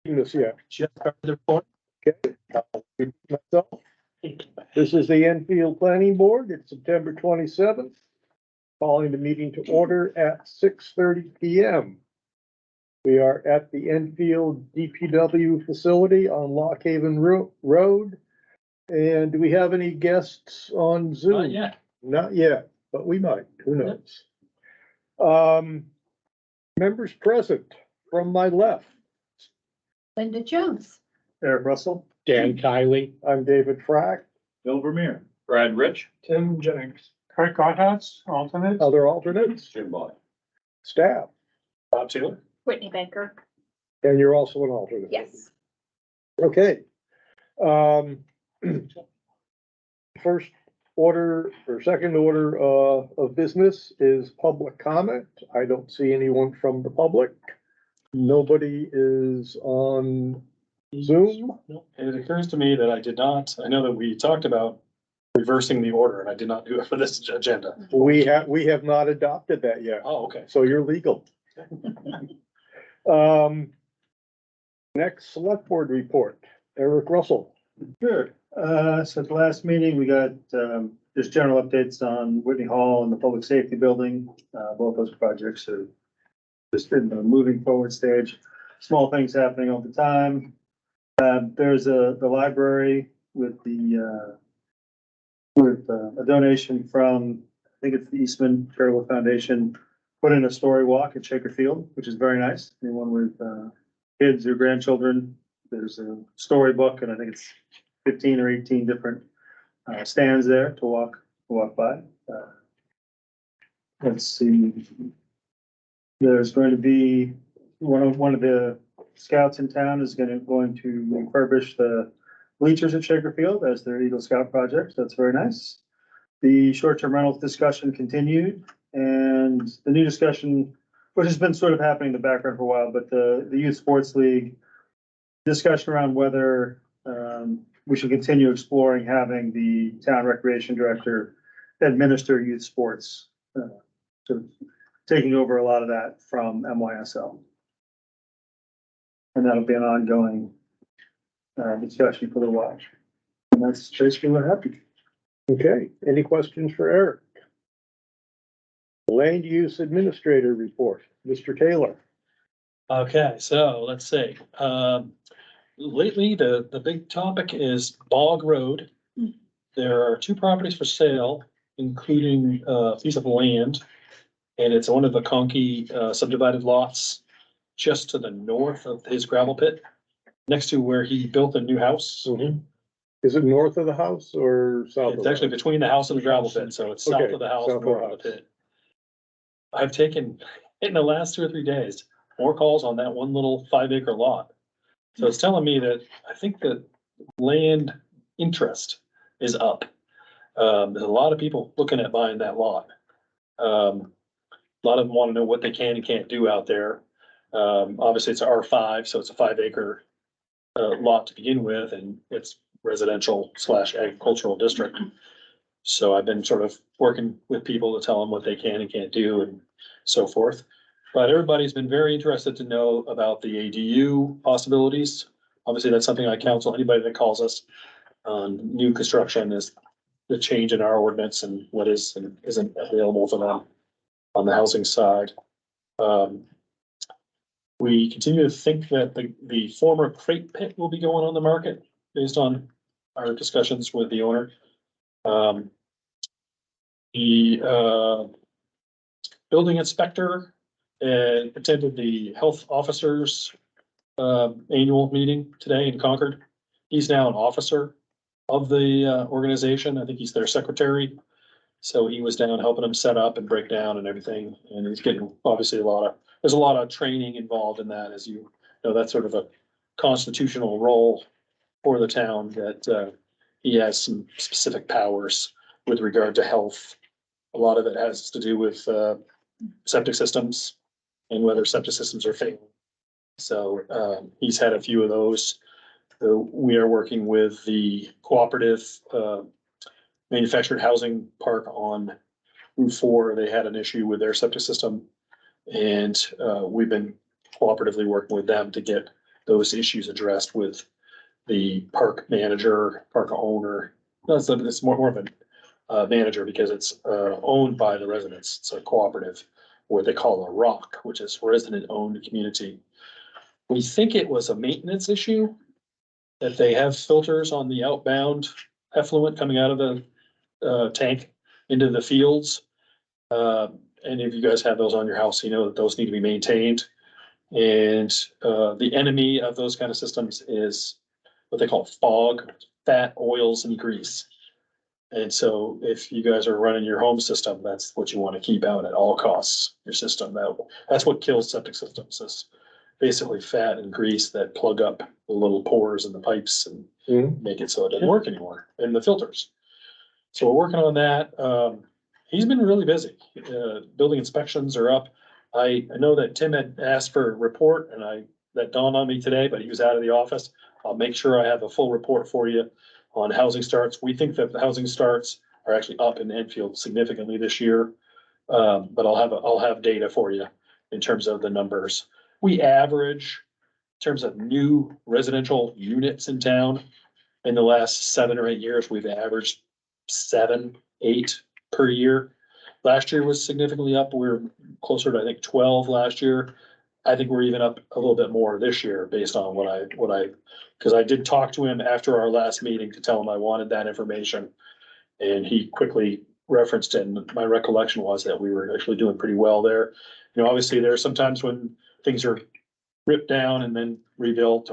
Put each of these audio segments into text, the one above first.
this yet. Just started the report. Okay. Myself. This is the Enfield Planning Board. It's September 27th. Calling the meeting to order at 6:30 PM. We are at the Enfield DPW facility on Lock Haven Road. And do we have any guests on Zoom? Not yet. Not yet, but we might. Who knows? Members present from my left. Linda Jones. Eric Russell. Dan Kiley. I'm David Frack. Bill Vermeer. Brad Rich. Tim Jennings. Kurt Gotthard's alternate. Other alternates, Jim Bond. staff, Bob Taylor. Whitney Baker. and you're also an alternate. Yes. Okay. First order or second order of business is public comment. I don't see anyone from the public. Nobody is on Zoom. It occurs to me that I know that we talked about reversing the order and I did not do it for this agenda. We have not adopted that yet, Oh, okay. so you're legal. Next, select board report, Eric Russell. Sure. So at the last meeting, we got, just general updates on Whitney Hall and the public safety building. Both those projects are just in the moving forward stage. Small things happening all the time. There's the library with a donation from, I think it's the Eastman Charitable Foundation, put in a story walk at Shaker Field, which is very nice. Anyone with, kids or grandchildren, there's a storybook, and I think it's 15 or 18 different stands there to walk by. Let's see. There's going to be one of the scouts in town is going to refurbish the bleachers at Shaker Field as their Eagle Scout project. That's very nice. The short-term rental discussion continued, and the new discussion, which has been sort of happening in the background for a while, but the Youth Sports League discussion around whether we should continue exploring having the town recreation director administer youth sports, sort of taking over a lot of that from MYSL. And that'll be an ongoing discussion for the while. And that's basically what happened. Okay, any questions for Eric? Land use administrator report, Mr. Taylor. Okay, so let's see. Lately, the big topic is Bog Road. There are 2 properties for sale, including a piece of land. And it's one of the Conkey subdivided lots just to the north of his gravel pit, next to where he built a new house. Is it north of the house or south? It's actually between the house and the gravel pit, so it's south Okay, of the house, south of the north of the house. pit. I've taken, in the last 2 or 3 days, more calls on that one little 5-acre lot. So it's telling me that I think that land interest is up. There's a lot of people looking at buying that lot. A lot of them want to know what they can and can't do out there. Obviously it's a R5, so it's a 5-acre lot to begin with, and it's residential / agricultural district. So I've been sort of working with people to tell them what they can and can't do and so forth. But everybody's been very interested to know about the ADU possibilities. Obviously, that's something I counsel anybody that calls us on new construction, is the change in our ordinance and what is and isn't available for them on the housing side. We continue to think that the former crate pit will be going on the market based on our discussions with the owner. The building inspector attended the health officers annual meeting today in Concord. He's now an officer of the organization. I think he's their secretary. So he was down helping them set up and break down and everything. And he's getting obviously there's a lot of training involved in that, as you know, that's sort of a constitutional role for the town, that he has some specific powers with regard to health. A lot of it has to do with septic systems and whether septic systems are failing. So he's had a few of those. We are working with the cooperative manufactured housing park on Route 4. They had an issue with their septic system, and we've been cooperatively working with them to get those issues addressed with the park manager, park owner. No, it's more of a manager because it's owned by the residents. It's a cooperative, what they call a ROC, which is resident-owned community. We think it was a maintenance issue, that they have filters on the outbound effluent coming out of the tank into the fields. And if you guys have those on your house, you know that those need to be maintained. And the enemy of those kind of systems is what they call fog, fat, oils, and grease. And so if you guys are running your home system, that's what you want to keep out at all costs, your system. That's what kills septic systems, is basically fat and grease that plug up the little pores in the pipes and make it so it doesn't work anymore, and the filters. So we're working on that. He's been really busy. Building inspections are up. I know that Tim had asked for a report, and that dawned on me today, but he was out of the office. I'll make sure I have a full report for you on housing starts. We think that the housing starts are actually up in Enfield significantly this year. But I'll have data for you in terms of the numbers. We average, in terms of new residential units in town, in the last 7 or 8 years, we've averaged 7, 8 per year. Last year was significantly up. We were closer to, I think, 12 last year. I think we're even up a little bit more this year based on because I did talk to him after our last meeting to tell him I wanted that information. And he quickly referenced it, and my recollection was that we were actually doing pretty well there. You know, obviously there are some times when things are ripped down and then rebuilt,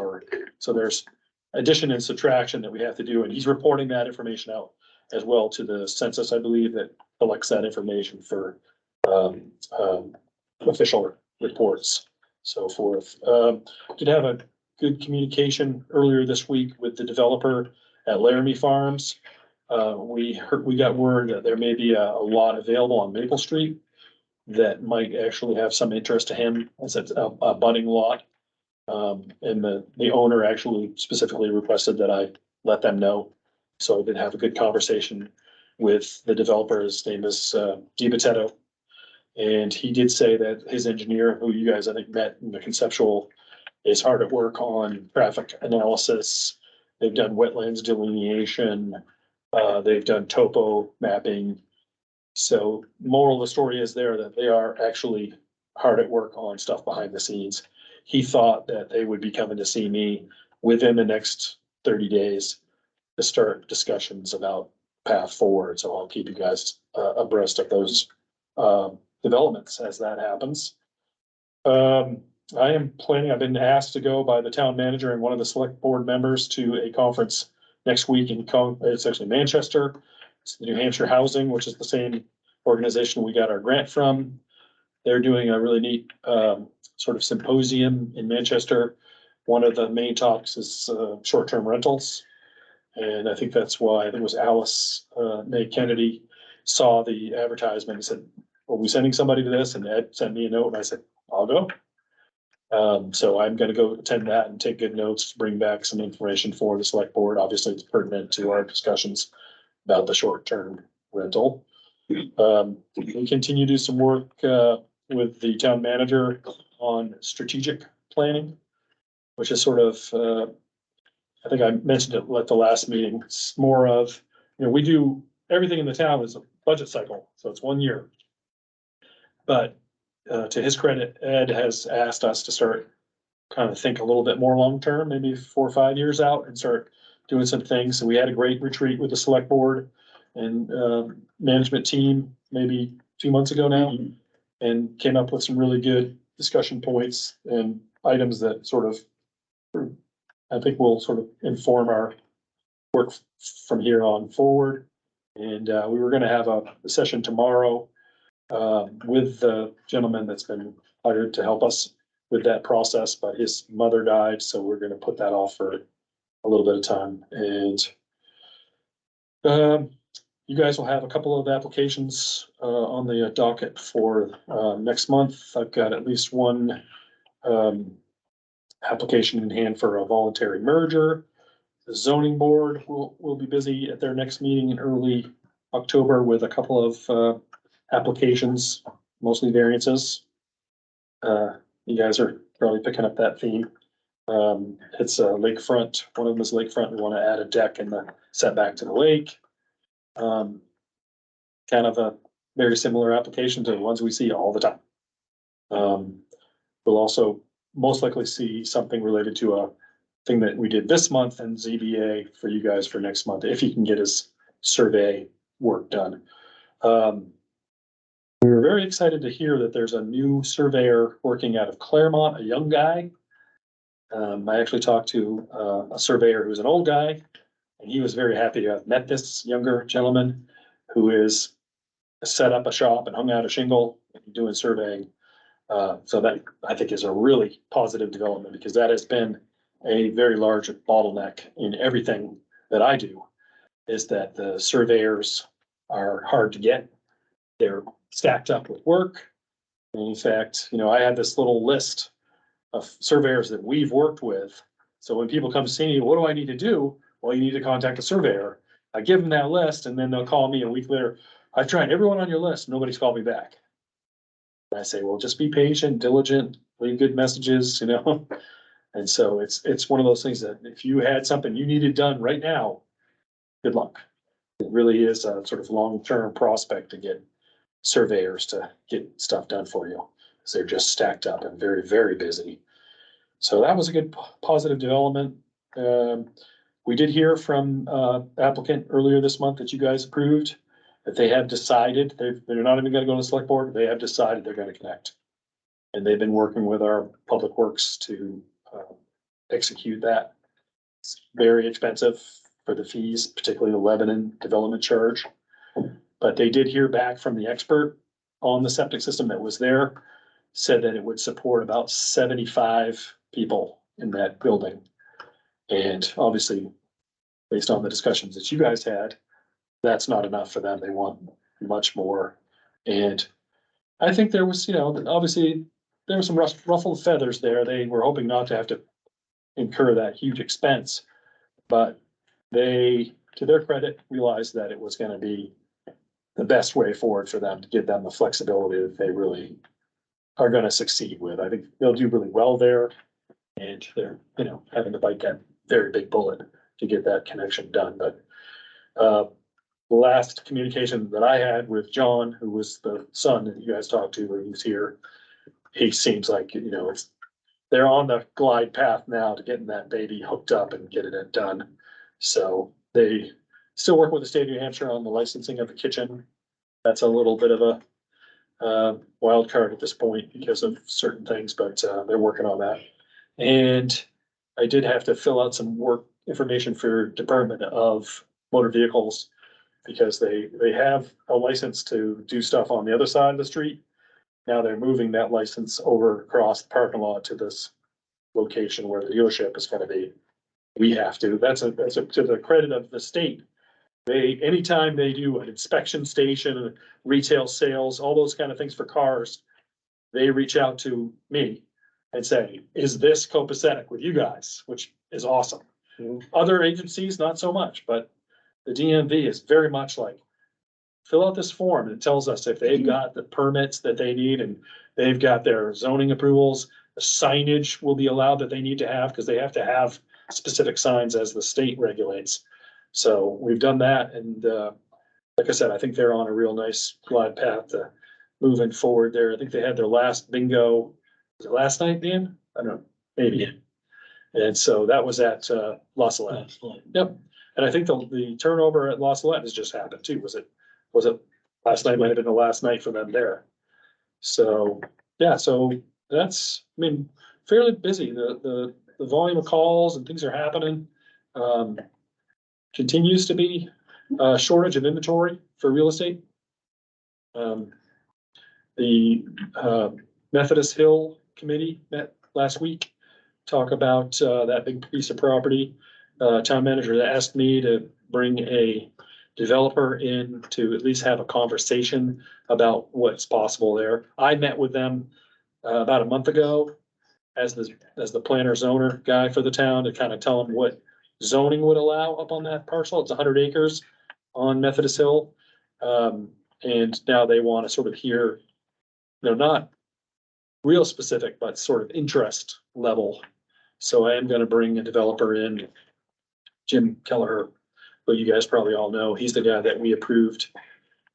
so there's addition and subtraction that we have to do, and he's reporting that information out as well to the census, I believe, that collects that information for official reports, so forth. Did have a good communication earlier this week with the developer at Laramie Farms. We got word that there may be a lot available on Maple Street that might actually have some interest to him, as it's a budding lot. And the owner actually specifically requested that I let them know. So I did have a good conversation with the developer. His name is DiBattista. And he did say that his engineer, who you guys I think met in the conceptual, is hard at work on traffic analysis. They've done wetlands delineation. They've done topo mapping. So moral of the story is there that they are actually hard at work on stuff behind the scenes. He thought that they would be coming to see me within the next 30 days to start discussions about path forward. So I'll keep you guys abreast of those developments as that happens. I've been asked to go by the town manager and one of the select board members to a conference next week it's actually Manchester. It's the New Hampshire Housing, which is the same organization we got our grant from. They're doing a really neat sort of symposium in Manchester. One of the main talks is short-term rentals. And I think that's why it was Alice May Kennedy saw the advertisement and said, "Are we sending somebody to this?" And Ed sent me a note and I said, "I'll go." So I'm gonna go attend that and take good notes, bring back some information for the select board. Obviously, it's pertinent to our discussions about the short-term rental. We continue to do some work with the town manager on strategic planning, which is sort of, I think I mentioned it at the last meeting. It's more of, we do everything in the town is a budget cycle, so it's 1 year. But to his credit, Ed has asked us to start kind of think a little bit more long-term, maybe 4 or 5 years out, and start doing some things. So we had a great retreat with the select board and management team maybe 2 months ago now, and came up with some really good discussion points and items that sort of, I think will sort of inform our work from here on forward. And we were gonna have a session tomorrow with the gentleman that's been hired to help us with that process, but his mother died, so we're gonna put that off for a little bit of time. And you guys will have a couple of applications on the docket for next month. I've got at least one application in hand for a voluntary merger. The zoning board will be busy at their next meeting in early October with a couple of applications, mostly variances. You guys are probably picking up that theme. It's a lakefront, one of them is lakefront, we wanna add a deck in the setback to the lake. Kind of a very similar application to the ones we see all the time. We'll also most likely see something related to a thing that we did this month and ZBA for you guys for next month, if he can get his survey work done. We were very excited to hear that there's a new surveyor working out of Claremont, a young guy. I actually talked to a surveyor who's an old guy, and he was very happy to have met this younger gentleman who is set up a shop and hung out a shingle and doing surveying. So that I think is a really positive development, because that has been a very large bottleneck in everything that I do, is that the surveyors are hard to get. They're stacked up with work. And in fact, you know, I had this little list of surveyors that we've worked with. So when people come to see me, what do I need to do? Well, you need to contact a surveyor. I give them that list, and then they'll call me a week later. I've tried everyone on your list. Nobody's called me back. And I say, well, just be patient, diligent, leave good messages, you know? And so it's one of those things that if you had something you needed done right now, good luck. It really is a sort of long-term prospect to get surveyors to get stuff done for you, because they're just stacked up and very, very busy. So that was a good positive development. We did hear from applicant earlier this month that you guys approved, that they have decided, they're not even gonna go to the select board, they have decided they're gonna connect. And they've been working with our public works to execute that. It's very expensive for the fees, particularly the Lebanon development charge. But they did hear back from the expert on the septic system that was there, said that it would support about 75 people in that building. And obviously, based on the discussions that you guys had, that's not enough for them. They want much more. And I think there was, you know, obviously there was some ruffled feathers there. They were hoping not to have to incur that huge expense. But they, to their credit, realized that it was gonna be the best way forward for them to give them the flexibility that they really are gonna succeed with. I think they'll do really well there. And they're, you know, having to bite that very big bullet to get that connection done. But the last communication that I had with John, who was the son that you guys talked to when he was here, he seems like, you know, they're on the glide path now to getting that baby hooked up and getting it done. So they still work with the state of New Hampshire on the licensing of the kitchen. That's a little bit of a wild card at this point because of certain things, but they're working on that. And I did have to fill out some work information for Department of Motor Vehicles, because they have a license to do stuff on the other side of the street. Now they're moving that license over across the parking lot to this location where the dealership is gonna be. We have to, that's to the credit of the state. Anytime they do an inspection station, retail sales, all those kind of things for cars, they reach out to me and say, is this copacetic with you guys? Which is awesome. Other agencies, not so much, but the DMV is very much like, fill out this form and it tells us if they've got the permits that they need and they've got their zoning approvals, the signage will be allowed that they need to have, because they have to have specific signs as the state regulates. So we've done that, and like I said, I think they're on a real nice glide path to moving forward there. I think they had their last bingo, was it last night, Dan? I don't know, maybe. And so that was at La Salette. Yep. And I think the turnover at La Salette has just happened too. Was it last night? Might have been the last night for them there. So, yeah, so that's, I mean, fairly busy. The volume of calls and things are happening. Continues to be a shortage of inventory for real estate. The Methodist Hill Committee met last week, talk about that big piece of property. Town manager asked me to bring a developer in to at least have a conversation about what's possible there. I met with them about a month ago as the planner zoner guy for the town to kind of tell them what zoning would allow up on that parcel. It's 100 acres on Methodist Hill. And now they want to sort of hear, you know, not real specific, but sort of interest level So I am gonna bring a developer in, Jim Kelleher, who you guys probably all know. He's the guy that we approved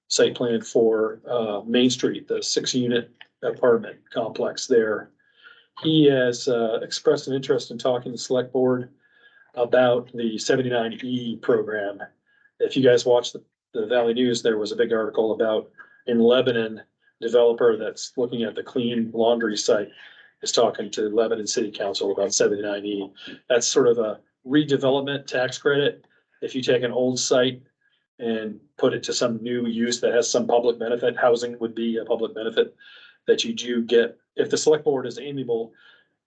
site plan for, Main Street, the 6-unit apartment complex there. He has, expressed an interest in talking to the select board about the 79E program. If you guys watched the Valley News, there was a big article about in Lebanon, developer that's looking at the clean laundry site is talking to Lebanon City Council about 79E. That's sort of a redevelopment tax credit. If you take an old site and put it to some new use that has some public benefit, housing would be a public benefit that you do get. If the select board is amiable,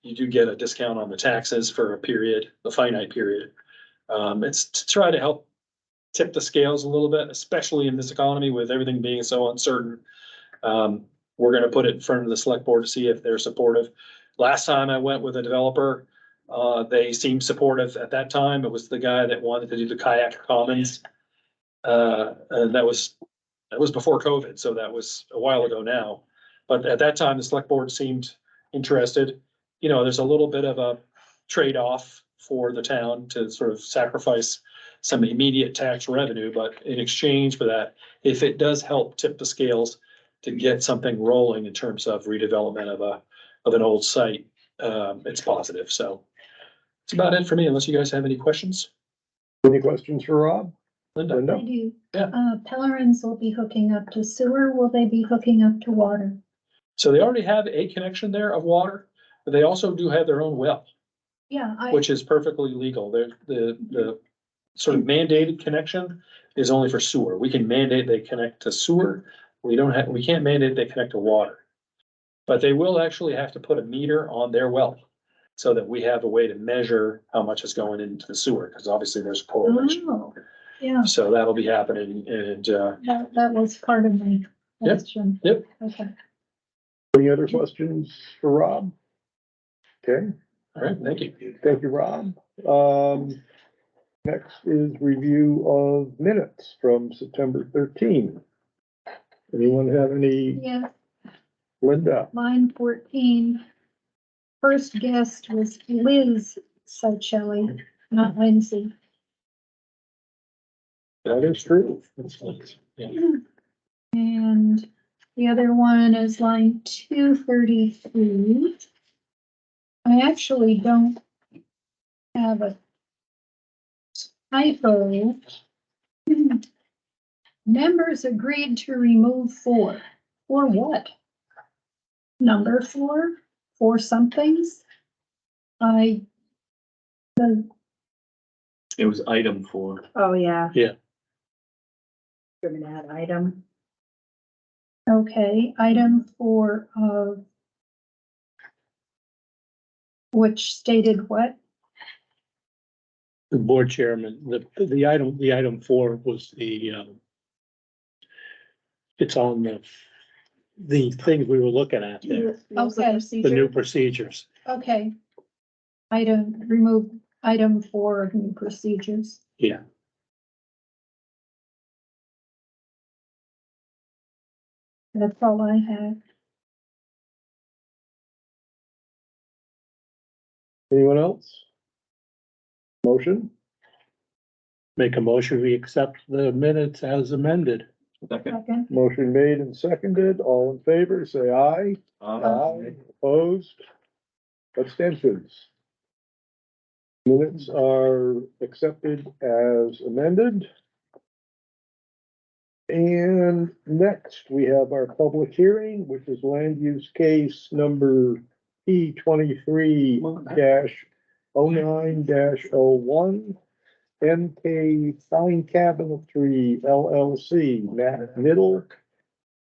you do get a discount on the taxes for a period, a finite period. It's to try to help tip the scales a little bit, especially in this economy with everything being so uncertain. We're gonna put it in front of the select board to see if they're supportive. Last time I went with a developer, they seemed supportive at that time. It was the guy that wanted to do the kayak commons. And that was before COVID, so that was a while ago now. But at that time, the select board seemed interested. You know, there's a little bit of a trade-off for the town to sort of sacrifice some immediate tax revenue, but in exchange for that, if it does help tip the scales to get something rolling in terms of redevelopment of an old site, it's positive. So that's about it for me, unless you guys have any questions. Any questions for Rob? Linda? I Linda? do. Yeah. Pellerins will be hooking up to sewer. Will they be hooking up to water? So they already have a connection there of water, but they also do have their own well, Yeah, which is perfectly legal. The sort of mandated connection is only for sewer. We can mandate they connect to sewer. We can't mandate they connect to water. But they will actually have to put a meter on their well so that we have a way to measure how much is going into the sewer, because obviously there's a correlation. oh, yeah, So that'll be happening and, that was part of my Yep, question. yep. Okay. Any other questions for Rob? Okay, all right, thank you. thank you, Rob. Next is review of minutes from September 13. Anyone have any, Yeah, Linda? line 14. First guest was Liz Sarcelli, not Lindsay. That is true. And the other one is line 233. I actually don't have a typo. Members agreed to remove 4. For what? Number 4? For somethings? The It was item 4. Oh, yeah. Yeah. You're gonna add item. Okay, item 4 of. Which stated what? The board chairman, the item 4 was it's on the things we were looking at there, Okay, the new procedures. okay. Remove item 4 of new procedures. Yeah. That's all I have. Anyone else? Motion? Make a motion, we accept the minutes as amended. Second. Motion made and seconded. All in favor, say aye. Opposed? Abstentions? Minutes are accepted as amended. And next, we have our public hearing, which is land use case number P 23-09-01. MK Fine Cabinetry LLC, Matt Middle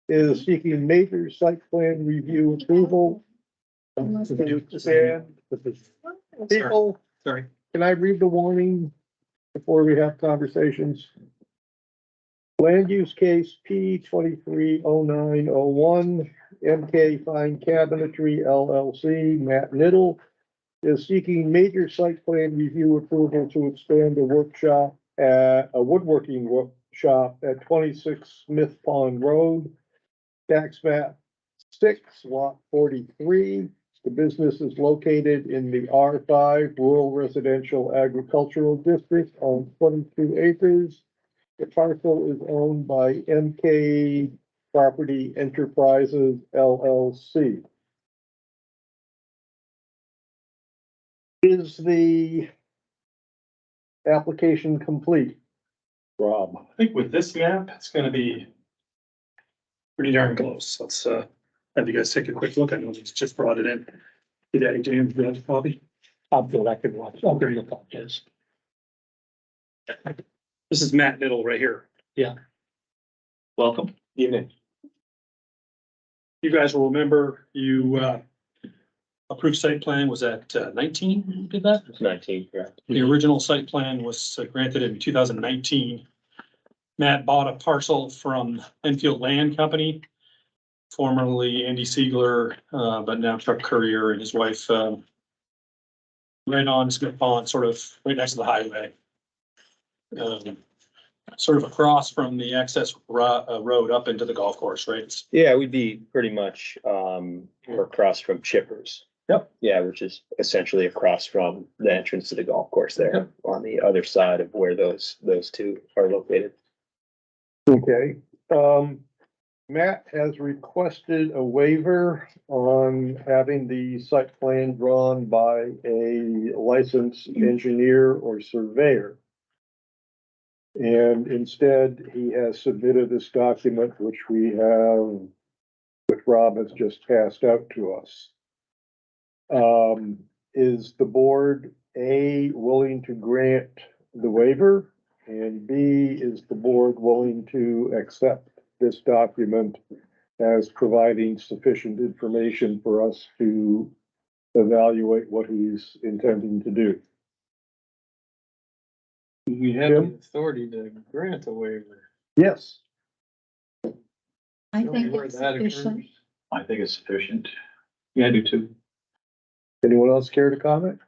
is seeking major site plan review approval. And people, Sorry. can I read the warning before we have conversations? Land use case P 23-09-01, MK Fine Cabinetry LLC, Matt Middle is seeking major site plan review approval to expand a workshop at a woodworking workshop at 26 Smith Pond Road, tax map 6, lot 43, The business is located in the R5 Rural Residential Agricultural District on 22 acres. The parcel is owned by MK Property Enterprises LLC. Is the application complete? Rob? I think with this map, it's gonna be pretty darn close. Let's, have you guys take a quick look. I know it's just brought it in. Did Daddy James do that copy? I'll go back and watch. I'll bring it up, yes. This is Matt Middle right here. welcome. Evening. You guys will remember you, approved site plan was at 19, you did that? 19, correct. The original site plan was granted in 2019. Matt bought a parcel from Enfield Land Company, formerly Andy Siegler, but now Chuck Courier and his wife, right on Smith Pond, sort of right next to the highway. Sort of across from the access road up into the golf course, right? Yeah, we'd be pretty much, we're across from Chippers. Yep. Yeah, which is essentially across from the entrance to the golf course there, on the other side of where those two are located. Okay, Matt has requested a waiver on having the site plan drawn by a licensed engineer or surveyor. And instead, he has submitted this document, which Rob has just passed out to us. Is the board A, willing to grant the waiver? And B, is the board willing to accept this document as providing sufficient information for us to evaluate what he's intending to do? We have the authority to grant a waiver. Yes. I think it's sufficient. I think it's sufficient. Yeah, I do too. Anyone else care to comment?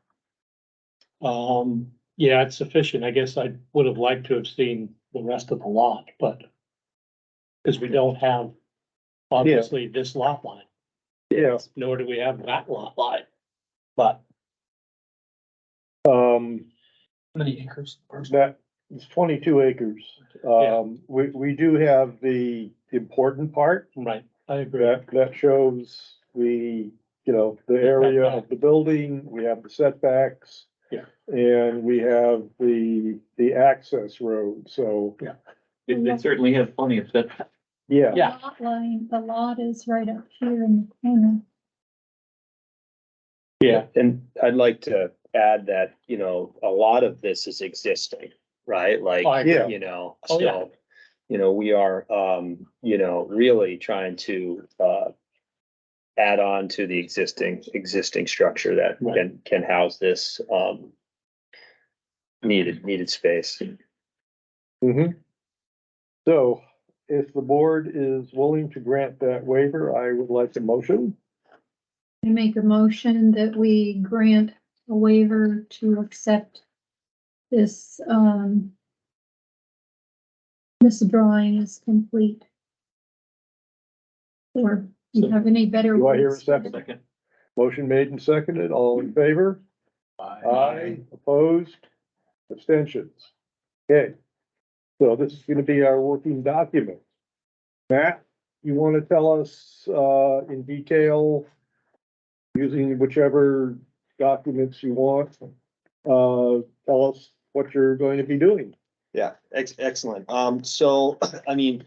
Yeah, it's sufficient. I guess I would have liked to have seen the rest of the lot, but because we don't have obviously this lot line, Yeah. nor do we have that lot line. But How many acres? That is 22 acres. Yeah. We do have the important part right, I agree. that shows the area of the building, we have the setbacks. Yeah. And we have the access road, so, They certainly have plenty of that. yeah. Yeah. Lot line, the lot is right up here in the corner. Yeah, And I'd like to add that, a lot of this is existing, right? Like, I agree. Yeah. Oh, yeah. so, we are, really trying to, add on to the existing structure that Right. can house this, needed space. Mhm. So if the board is willing to grant that waiver, I would like a motion. I make a motion that we grant a waiver to accept this, this drawing is complete. Or do you have any better? Do I hear a words? second? Second. Motion made and seconded, all in favor? Aye. Opposed? Abstentions? Okay. So this is gonna be our working document. Matt, you wanna tell us, in detail, using whichever documents you want, tell us what you're going to be doing? Yeah, excellent. So, I mean,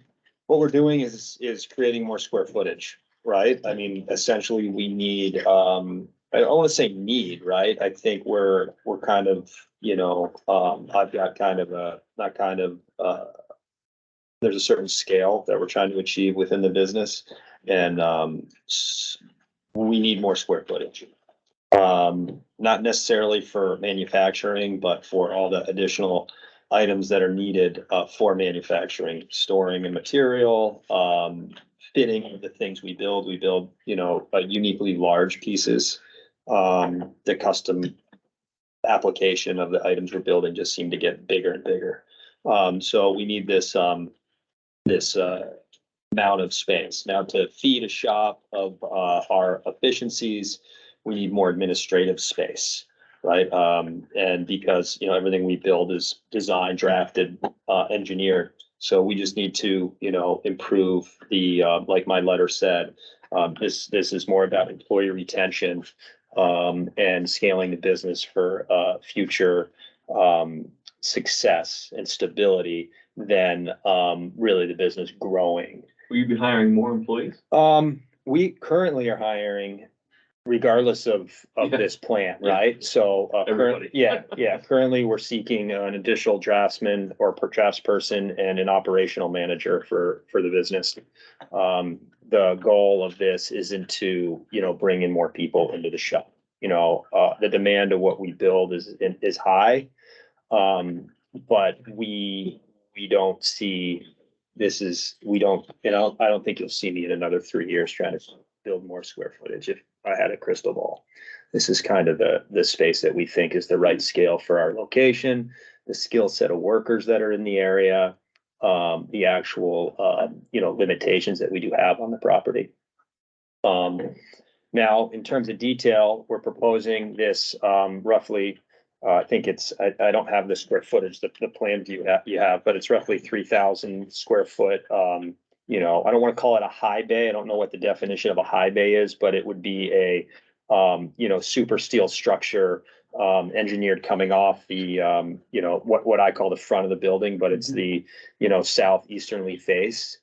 what we're doing is creating more square footage, right? I mean, essentially, we need, I don't wanna say need, right? I think we're kind of, I've got kind of there's a certain scale that we're trying to achieve within the business, and, we need more square footage. Not necessarily for manufacturing, but for all the additional items that are needed, for manufacturing, storing a material, fitting the things we build, uniquely large pieces. The custom application of the items we're building just seem to get bigger and bigger. So we need this amount of space. Now, to feed a shop of, our efficiencies, we need more administrative space, right? And because, you know, everything we build is designed, drafted, engineered. So we just need to, you know, improve the, like my letter said, this is more about employee retention, and scaling the business for, future, success and stability than, really the business growing. Will you be hiring more employees? We currently are hiring regardless of Yeah. this plan, Yeah. right? So, Everybody. currently we're seeking an additional draftsman or draftsperson and an operational manager for the business. The goal of this isn't to, you know, bring in more people into the shop. You know, the demand of what we build is high. But we don't see, we don't, you know, I don't think you'll see me in another 3 years trying to build more square footage if I had a crystal ball. This is kind of the space that we think is the right scale for our location, the skill set of workers that are in the area, the actual, you know, limitations that we do have on the property. Now, in terms of detail, we're proposing this, roughly, I think it's, I don't have the square footage, the plan view you have, but it's roughly 3,000 square foot. You know, I don't want to call it a high bay. I don't know what the definition of a high bay is, but it would be a, you know, super steel structure, engineered coming off the, you know, what I call the front of the building, but it's the, you know, southeasterly face.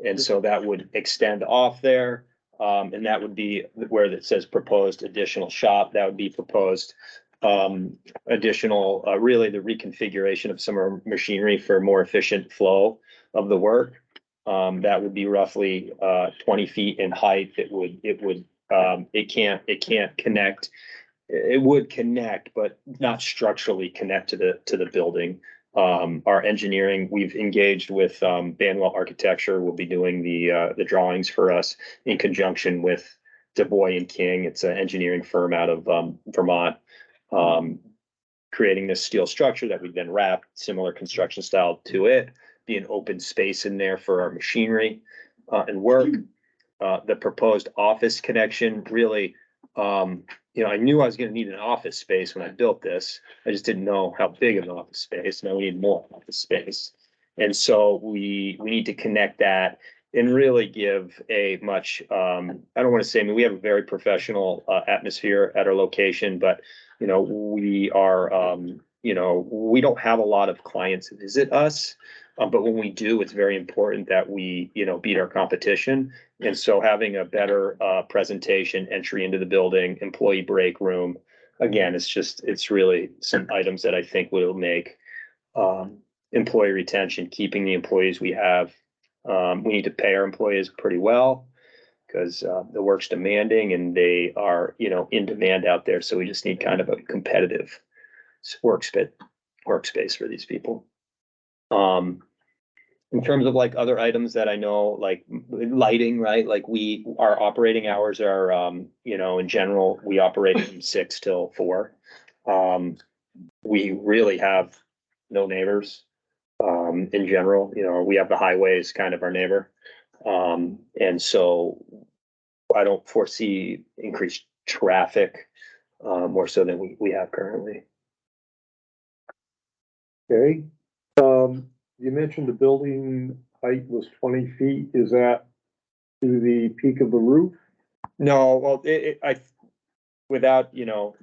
And so that would extend off there. And that would be where it says proposed additional shop, that would be proposed, additional, really the reconfiguration of some of our machinery for more efficient flow of the work. That would be roughly, 20 feet in height. It can't connect. It would connect, but not structurally connect to the building. Our engineering, we've engaged with, Banwell Architecture, will be doing the drawings for us in conjunction with DuBois and King. It's an engineering firm out of, Vermont. Creating this steel structure that we then wrap similar construction style to it, be an open space in there for our machinery, and work. The proposed office connection, really, you know, I knew I was gonna need an office space when I built this. I just didn't know how big of an office space. Now we need more office space. And so we need to connect that and really give a much, I don't want to say, I mean, we have a very professional, atmosphere at our location, but, you know, we are, you know, we don't have a lot of clients visit us. But when we do, it's very important that we, you know, beat our competition. And so having a better, presentation, entry into the building, employee break room, again, it's really some items that I think will make, employee retention, keeping the employees we have. We need to pay our employees pretty well because, the work's demanding and they are, you know, in demand out there. So we just need kind of a competitive workspace for these people. In terms of like other items that I know, like lighting, right? Like our operating hours are, you know, in general, we operate from 6 till 4. We really have no neighbors. In general, you know, we have the highways kind of our neighbor. And so I don't foresee increased traffic, more so than we have currently. Okay, you mentioned the building height was 20 feet. Is that to the peak of the roof? No, well, without, you know,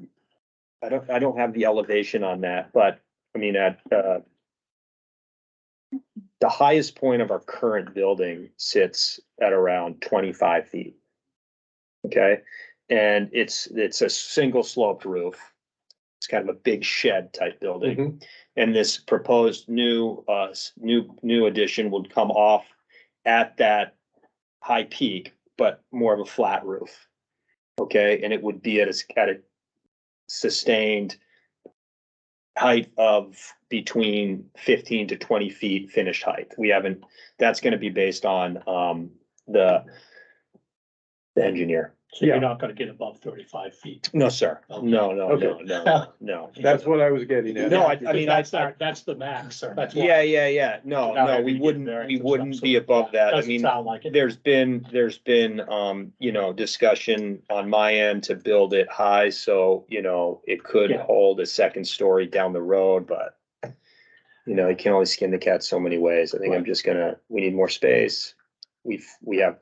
I don't have the elevation on that, but I mean, at, the highest point of our current building sits at around 25 feet. Okay, and it's a single sloped roof. It's kind of a big shed type building. And this proposed new addition would come off at that high peak, but more of a flat roof. Okay, and it would be at a sustained height of between 15 to 20 feet finished height. That's gonna be based on, the engineer. So Yeah. you're not gonna get above 35 feet. No, sir. No, no, no, Okay. no. That's what I was getting at. No, I mean, That's that's the max, that's why. Yeah. No, Without no, having we to get wouldn't, variance we and wouldn't stuff, be so, above yeah, that. I doesn't mean, sound like it. there's been, you know, discussion on my end to build it high, so, you know, it could Yeah. hold a second story down the road, but you know, you can only skin the cat so many ways. I think I'm Right. just gonna, we need more space. We have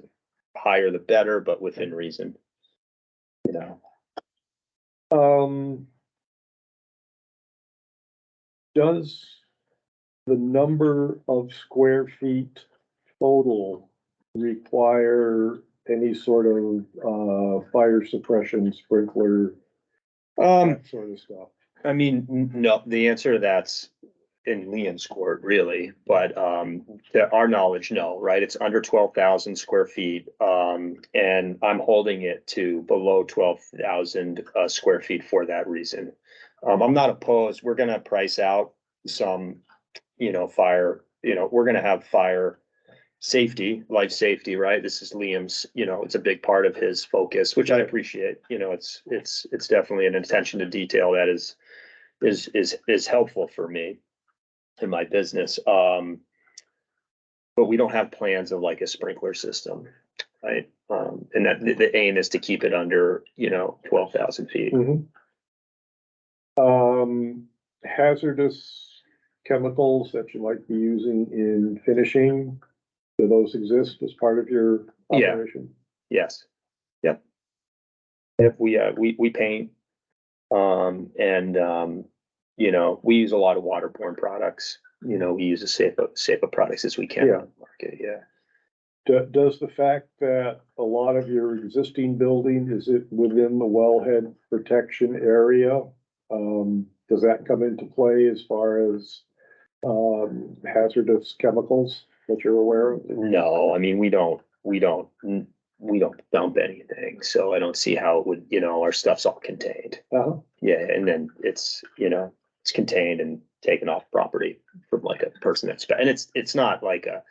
higher the better, but within reason. You know, Does the number of square feet total require any sort of, fire suppression sprinkler, that sort of stuff? I mean, no, the answer to that's in Liam's court, really, but, to our knowledge, no, right? It's under 12,000 square feet, and I'm holding it to below 12,000, square feet for that reason. I'm not opposed, we're gonna price out some, you know, fire, you know, we're gonna have fire safety, life safety, right? This is Liam's, you know, it's a big part of his focus, which I appreciate, you know, it's definitely an attention to detail that is helpful for me in my business. But we don't have plans of like a sprinkler system, right? And that the aim is to keep it under, you know, 12,000 feet. Hazardous chemicals that you might be using in finishing, do those exist as part of your Yeah. operation? Yes. Yep. If we paint, you know, we use a lot of waterborne products. You know, we use as safe of products as we can Yeah. on the market, yeah. Does the fact that a lot of your existing building, is it within the wellhead protection area? Does that come into play as far as, hazardous chemicals that you're aware of? No, I mean, we don't dump anything, so I don't see how it would, you know, our stuff's all contained. Uh-huh. Yeah, and then it's, you know, it's contained and taken off property from like a person and it's not like a,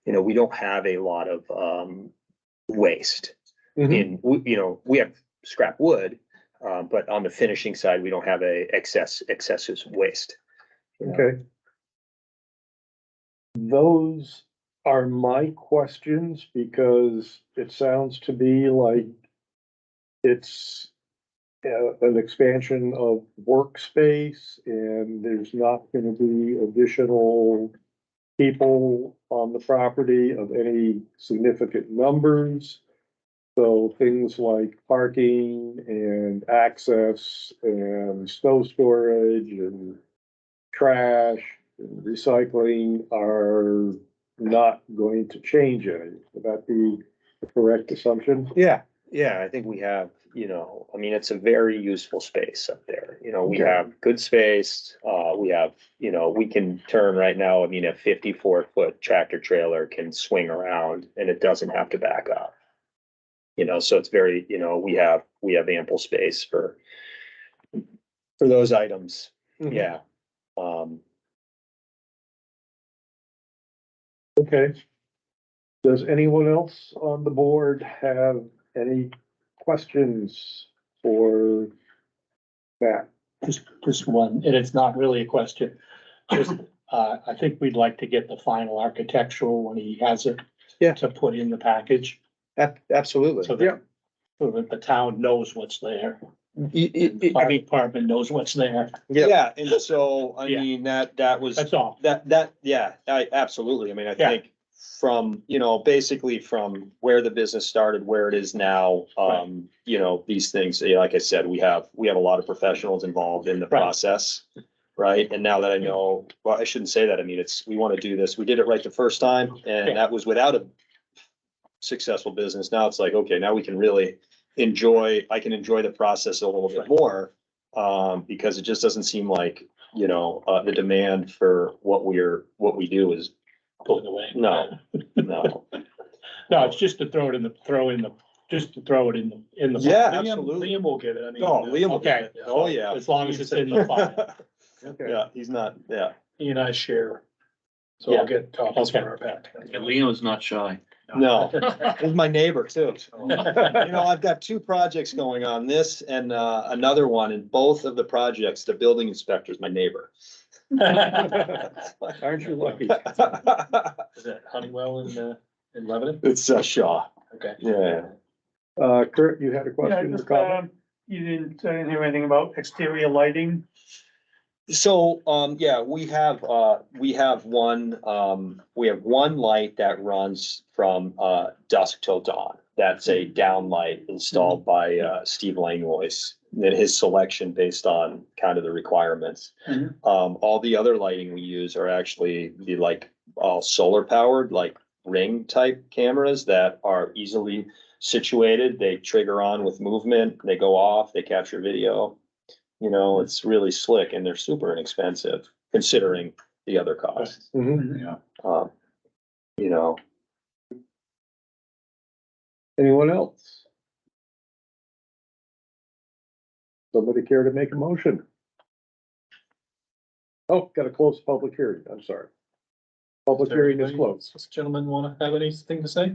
you know, we don't have a lot of, waste. You know, we have scrap wood, but on the finishing side, we don't have excessive waste. you know? Okay. Those are my questions because it sounds to me like it's an expansion of workspace and there's not gonna be additional people on the property of any significant numbers. So things like parking and access and snow storage and trash and recycling are not going to change any. Would that be the correct assumption? Yeah, I think we have, you know, I mean, it's a very useful space up there. You know, we Okay. have good space. We have, you know, we can turn right now, I mean, a 54-foot tractor trailer can swing around and it doesn't have to back up. You know, so it's very, you know, we have ample space for those items. Mhm. Yeah. Okay. Does anyone else on the board have any questions for Matt? Just one, and it's not really a question. Just, I think we'd like to get the final architectural when he has it. Yeah. To put in the package, Absolutely. so Yeah. that the town knows what's there. I Fire mean, department knows what's there, yeah, and so, I Yeah. mean, that was. that's all. Yeah, absolutely. I mean, I Yeah. think from, you know, basically from where the business started, where it is now, you know, these things, you know, like I said, we have a lot of professionals involved in the Right. process. Right? And now that I know, well, I shouldn't say that. I mean, we want to do this. We did it right the first time Yeah. and that was without a successful business. Now it's like, okay, now we can really I can enjoy the process a little bit more. Because it just doesn't seem like, you know, the demand for what we do is, Pulling away. no. No, it's just to throw it in the. Yeah, Liam, absolutely. Liam will get it. I mean. Oh, Liam will Okay. get it. Oh, yeah. As long as it's in the file. Okay. Yeah, he's not, yeah. He and I share. So I'll get copies for Okay. our pack. And Leo's not shy. No, he's my neighbor too. You know, I've got two projects going on, this and another one, and both of the projects, the building inspector is my neighbor. Aren't you lucky? Is that Honeywell in Lebanon? It's Shaw, Okay. yeah. Kurt, you had a Yeah, question or just, comment? you didn't hear anything about exterior lighting? So, yeah, we have one light that runs from, dusk till dawn. That's a down light installed by, Steve Langlois, and his selection based on kind of the requirements. Mhm. All the other lighting we use are actually the all solar powered, like ring type cameras that are easily situated. They trigger on with movement, they go off, they capture video. You know, it's really slick and they're super inexpensive considering the other costs. Mhm. Yeah. You know, Anyone else? Somebody care to make a motion? Oh, got to close public hearing, I'm sorry. Public hearing is closed. Does this gentleman want to have anything to say?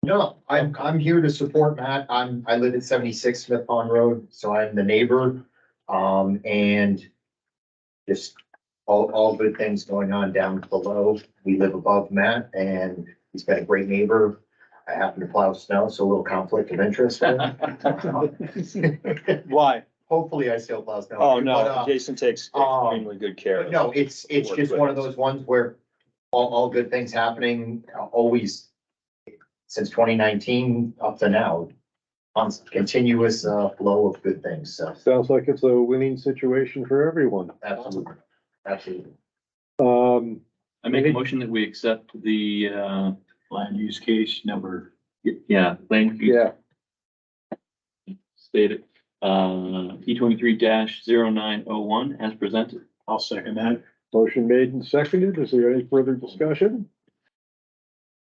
No, I'm here to support Matt. I live at 76 Smith Pond Road, so I'm the neighbor. And just all good things going on down below. We live above Matt and he's been a great neighbor. I happen to plow snow, so a little conflict of interest. why? Hopefully I still plow snow. Oh, But, no, Jason takes extremely good care. But no, it's just one of those ones where all good things happening, always since 2019 up to now. On continuous flow of good things, so Sounds like it's a winning situation for everyone. absolutely, absolutely. I make a motion that we accept the, land use case number, land use Yeah, stated, E 23-0901 as presented. I'll second that. motion made and seconded. Is there any further discussion?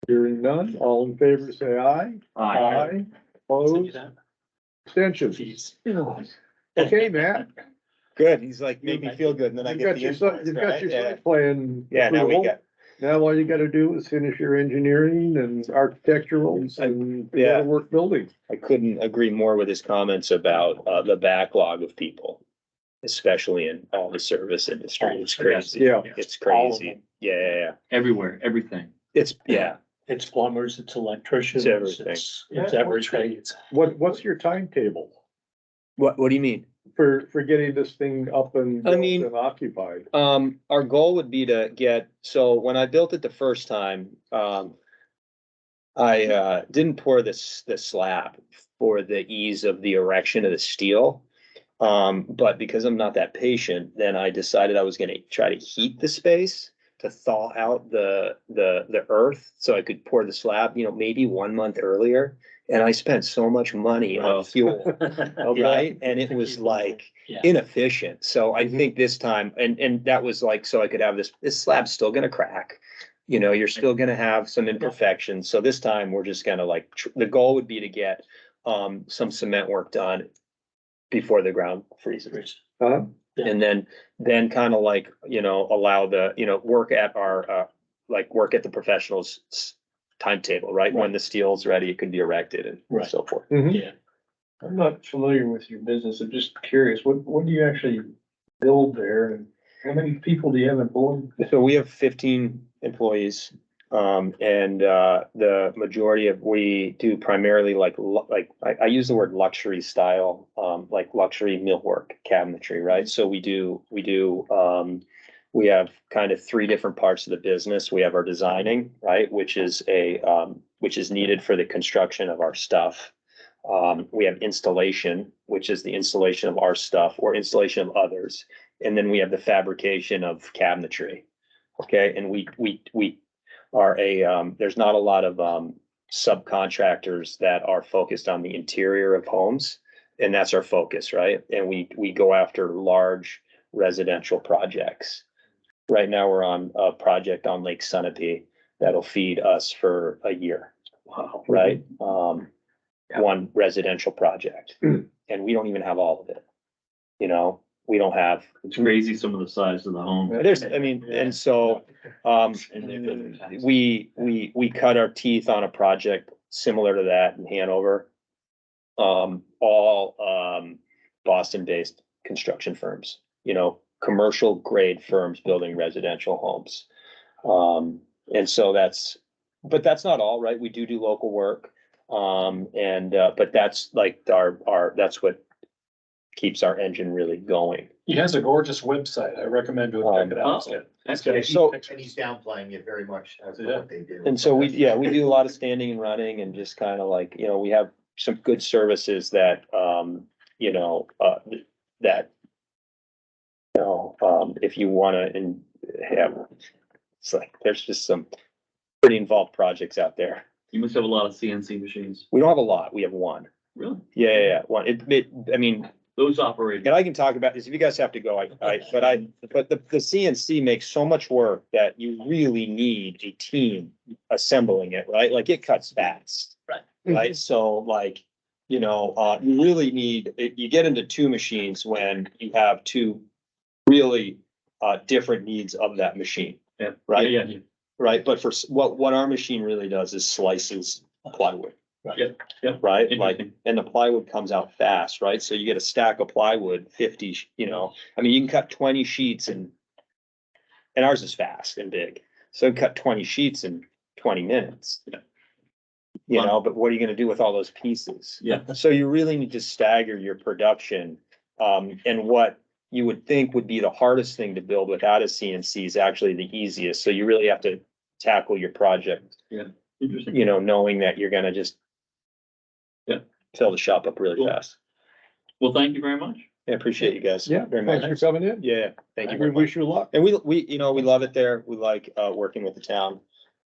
Hearing none, all in favor, say aye. Aye. Opposed, extensions. Jeez. Okay, Matt. Good, he's like, made me feel good, and then I You've get got the your, site- invoice, you've got right? your Yeah. site plan. Yeah, now we approval. got, Now all you gotta do is finish your engineering and architecturals and Yeah. work building. I couldn't agree more with his comments about, the backlog of people. Especially in all the service industry, it's crazy. Yeah. It's All of crazy, them. yeah. Everywhere, everything. It's, yeah, It's plumbers, it's electricians, It's everything. it's every trade. What's your timetable what do you mean? for getting this thing up and I built mean- and occupied? Our goal would be to get, so when I built it the first time, I didn't pour the slab for the ease of the erection of the steel. But because I'm not that patient, then I decided I was gonna try to heat the space to thaw out the earth so I could pour the slab, maybe 1 month earlier. And I spent so much money Oh. on fuel, right? And it was like Yeah. inefficient. So I Mhm. think this time, and that was like, so I could have this slab's still gonna crack. You're still gonna have some imperfections. So this time we're just gonna the goal would be to get some cement work done before the ground freezes. Huh? Yeah. And then kind of allow the, work at our, work at the professionals' timetable, right? When the steel's ready, it could be erected and Right. so forth. Mhm. Yeah. I'm not familiar with your business. I'm just curious, what do you actually build there and how many people do you have employed? So we have 15 employees. And the majority we do primarily I use the word luxury style, like luxury millwork cabinetry, right? So we have kind of three different parts of the business. We have our designing, right, which is needed for the construction of our stuff. We have installation, which is the installation of our stuff or installation of others. And then we have the fabrication of cabinetry. Okay, and we are there's not a lot of subcontractors that are focused on the interior of homes, and that's our focus, right? And we go after large residential projects. Right now, we're on a project on Lake Sunapee that'll feed us for a year. Wow. Right? One residential project, and we don't even have all of it. we don't have. It's crazy some of the size of the home. There's, I mean, and so, we cut our teeth on a project similar to that in Hanover. All, Boston-based construction firms, commercial grade firms building residential homes. And so but that's not all, right? We do local work. But that's like that's what keeps our engine really going. He has a gorgeous website. I recommend to check it out. Oh, It's got- So- And he's downplaying it very much as Yeah. what they do. And so we do a lot of standing and running and just kind of like, we have some good services that, if you wanna have, it's like, there's just some pretty involved projects out there. You must have a lot of CNC machines. We don't have a lot, we have one. Really? Yeah, one, I mean, Those operate. and I can talk about this, if you guys have to go, but the CNC makes so much work that you really need a team assembling it, right? Like it cuts fast. Right. Right, so like, you really you get into two machines when you have two really, different needs of that machine. Yeah. Right? Yeah, yeah. Right, but for what our machine really does is slices plywood. Yep, yep. Right, like, Interesting. and the plywood comes out fast, right? So you get a stack of plywood, 50, you can cut 20 sheets and ours is fast and big. So cut 20 sheets in 20 minutes. Yeah. But what are you gonna do with all those pieces? Yeah. So you really need to stagger your production. And what you would think would be the hardest thing to build without a CNC is actually the easiest. So you really have to tackle your project, Interesting. knowing that you're gonna just fill the shop up really Cool. fast. Well, thank you very much. I appreciate you guys. Yeah, Very thanks much. for coming in. Yeah, thank you We very much. wish you luck. And we love it there. We like, working with the town.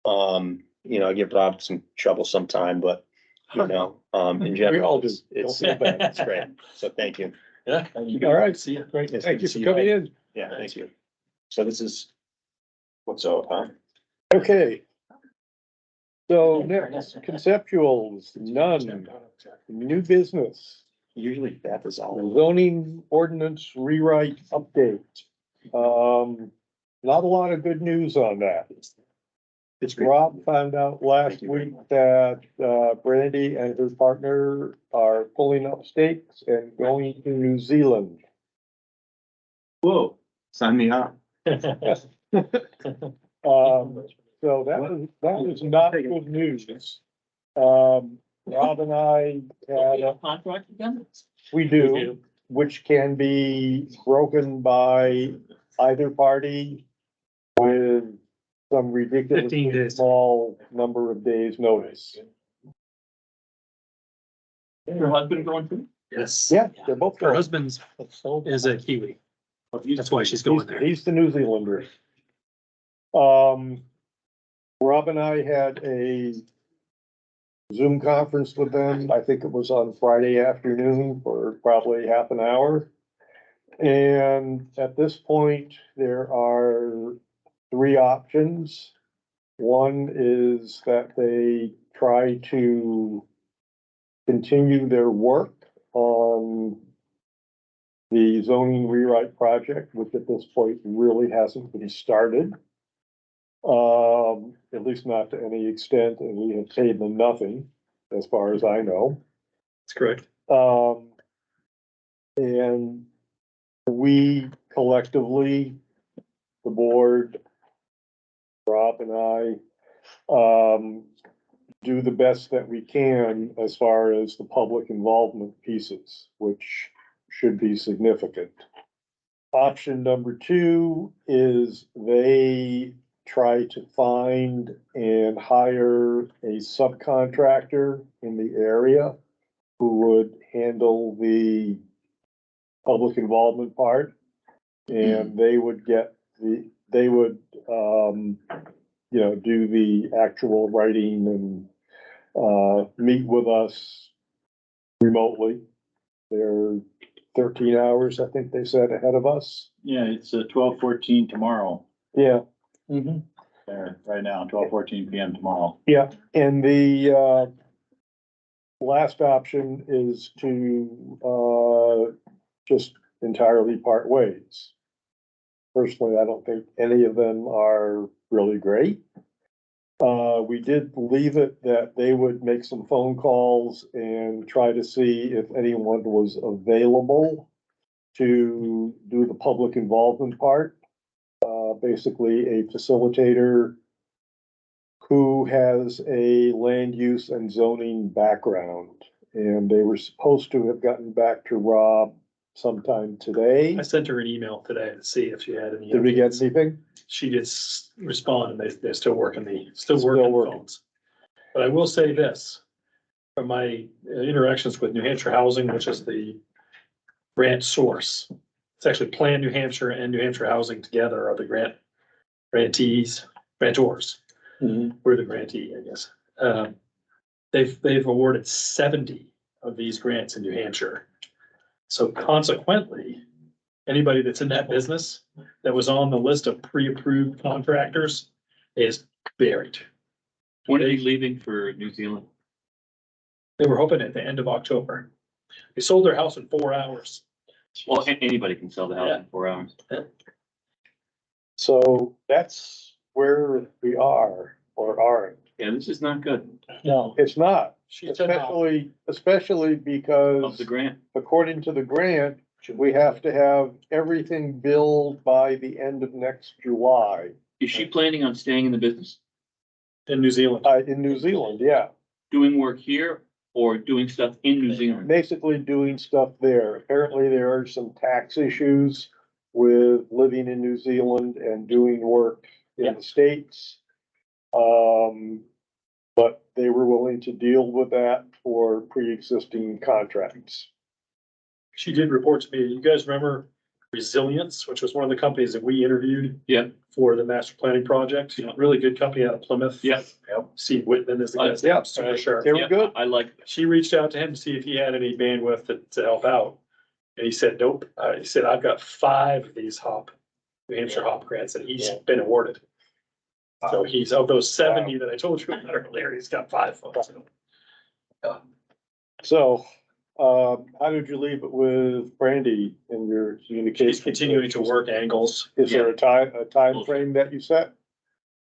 I give Rob some trouble sometime, but, in We general, all do. it's Don't feel bad. it's great. So thank you. Yeah. All right. See you. Great. It's Thank good you to for see coming in. Yeah, thank you. So this is what's up, huh? Okay. So next, conceptuals, none, new business, Usually that is all. zoning ordinance rewrite update. Not a lot of good news on that. It's great. Rob found out last week that, Brandy and her partner are pulling up stakes and going to New Zealand. Whoa. Sign me up. So that was not good news. Rob and I had, Contract again? we do, which can be broken by either party with some 15 ridiculously days. small number of days' notice. Your husband going to? Yes. Yeah, they're both Her going. husband's is a Kiwi. That's why she's going there. He's the New Zealander. Rob and I had a Zoom conference with them. I think it was on Friday afternoon for probably half an hour. And at this point, there are three options. One is that they try to continue their work on the zoning rewrite project, which at this point really hasn't been started. At least not to any extent, and we have paid them nothing, as far as I know. That's correct. And we collectively, the board, Rob and I, do the best that we can as far as the public involvement pieces, which should be significant. Option number two is they try to find and hire a subcontractor in the area who would handle the public involvement part. And they would do the actual writing and, meet with us remotely. They're 13 hours, I think they said, ahead of us. Yeah, it's 12:14 tomorrow, Yeah. right now, 12:14 PM tomorrow. Yeah, and the, last option is to, just entirely part ways. Personally, I don't think any of them are really great. We did leave it that they would make some phone calls and try to see if anyone was available to do the public involvement part. Basically a facilitator who has a land use and zoning background. And they were supposed to have gotten back to Rob sometime today. I sent her an email today to see if she had any. Did we get anything? She did respond, and they're still working Still the working. phones. But I will say this, from my interactions with New Hampshire Housing, which is the grant source. It's actually Plan New Hampshire and New Hampshire Housing together are the grantors. We're the grantee, I guess. They've awarded 70 of these grants in New Hampshire. So consequently, anybody that's in that business that was on the list of pre-approved contractors is buried. When are you leaving for New Zealand? They were hoping at the end of October. They sold their house in 4 hours. Well, anybody can sell the house in 4 hours. So that's where we are or aren't. Yeah, this is not good No, It's not, She said, no. especially of because the grant. according to the grant, we have to have everything billed by the end of next July. Is she planning on staying in the business, In New Zealand. In New Zealand, yeah, doing work here or doing stuff in New Zealand? basically doing stuff there. Apparently there are some tax issues with living in New Zealand and doing work in the States. But they were willing to deal with that for pre-existing contracts. She did report to me, you guys remember Resilience, which was one of the companies that we interviewed? Yeah. For the master planning project, really good company out of Plymouth. Yeah. Steve Whitman is the guy. Yeah. For sure. They were Yeah, good. I like, She reached out to him to see if he had any bandwidth to help out. And he said, nope. He said, I've got 5 of these New Hampshire hop grants that he's been awarded. So he's, of those 70 that I told you about earlier, he's got 5 of them. So, how did you leave it with Brandy in your communication? She's continuing to work angles. Is there a time frame that you set?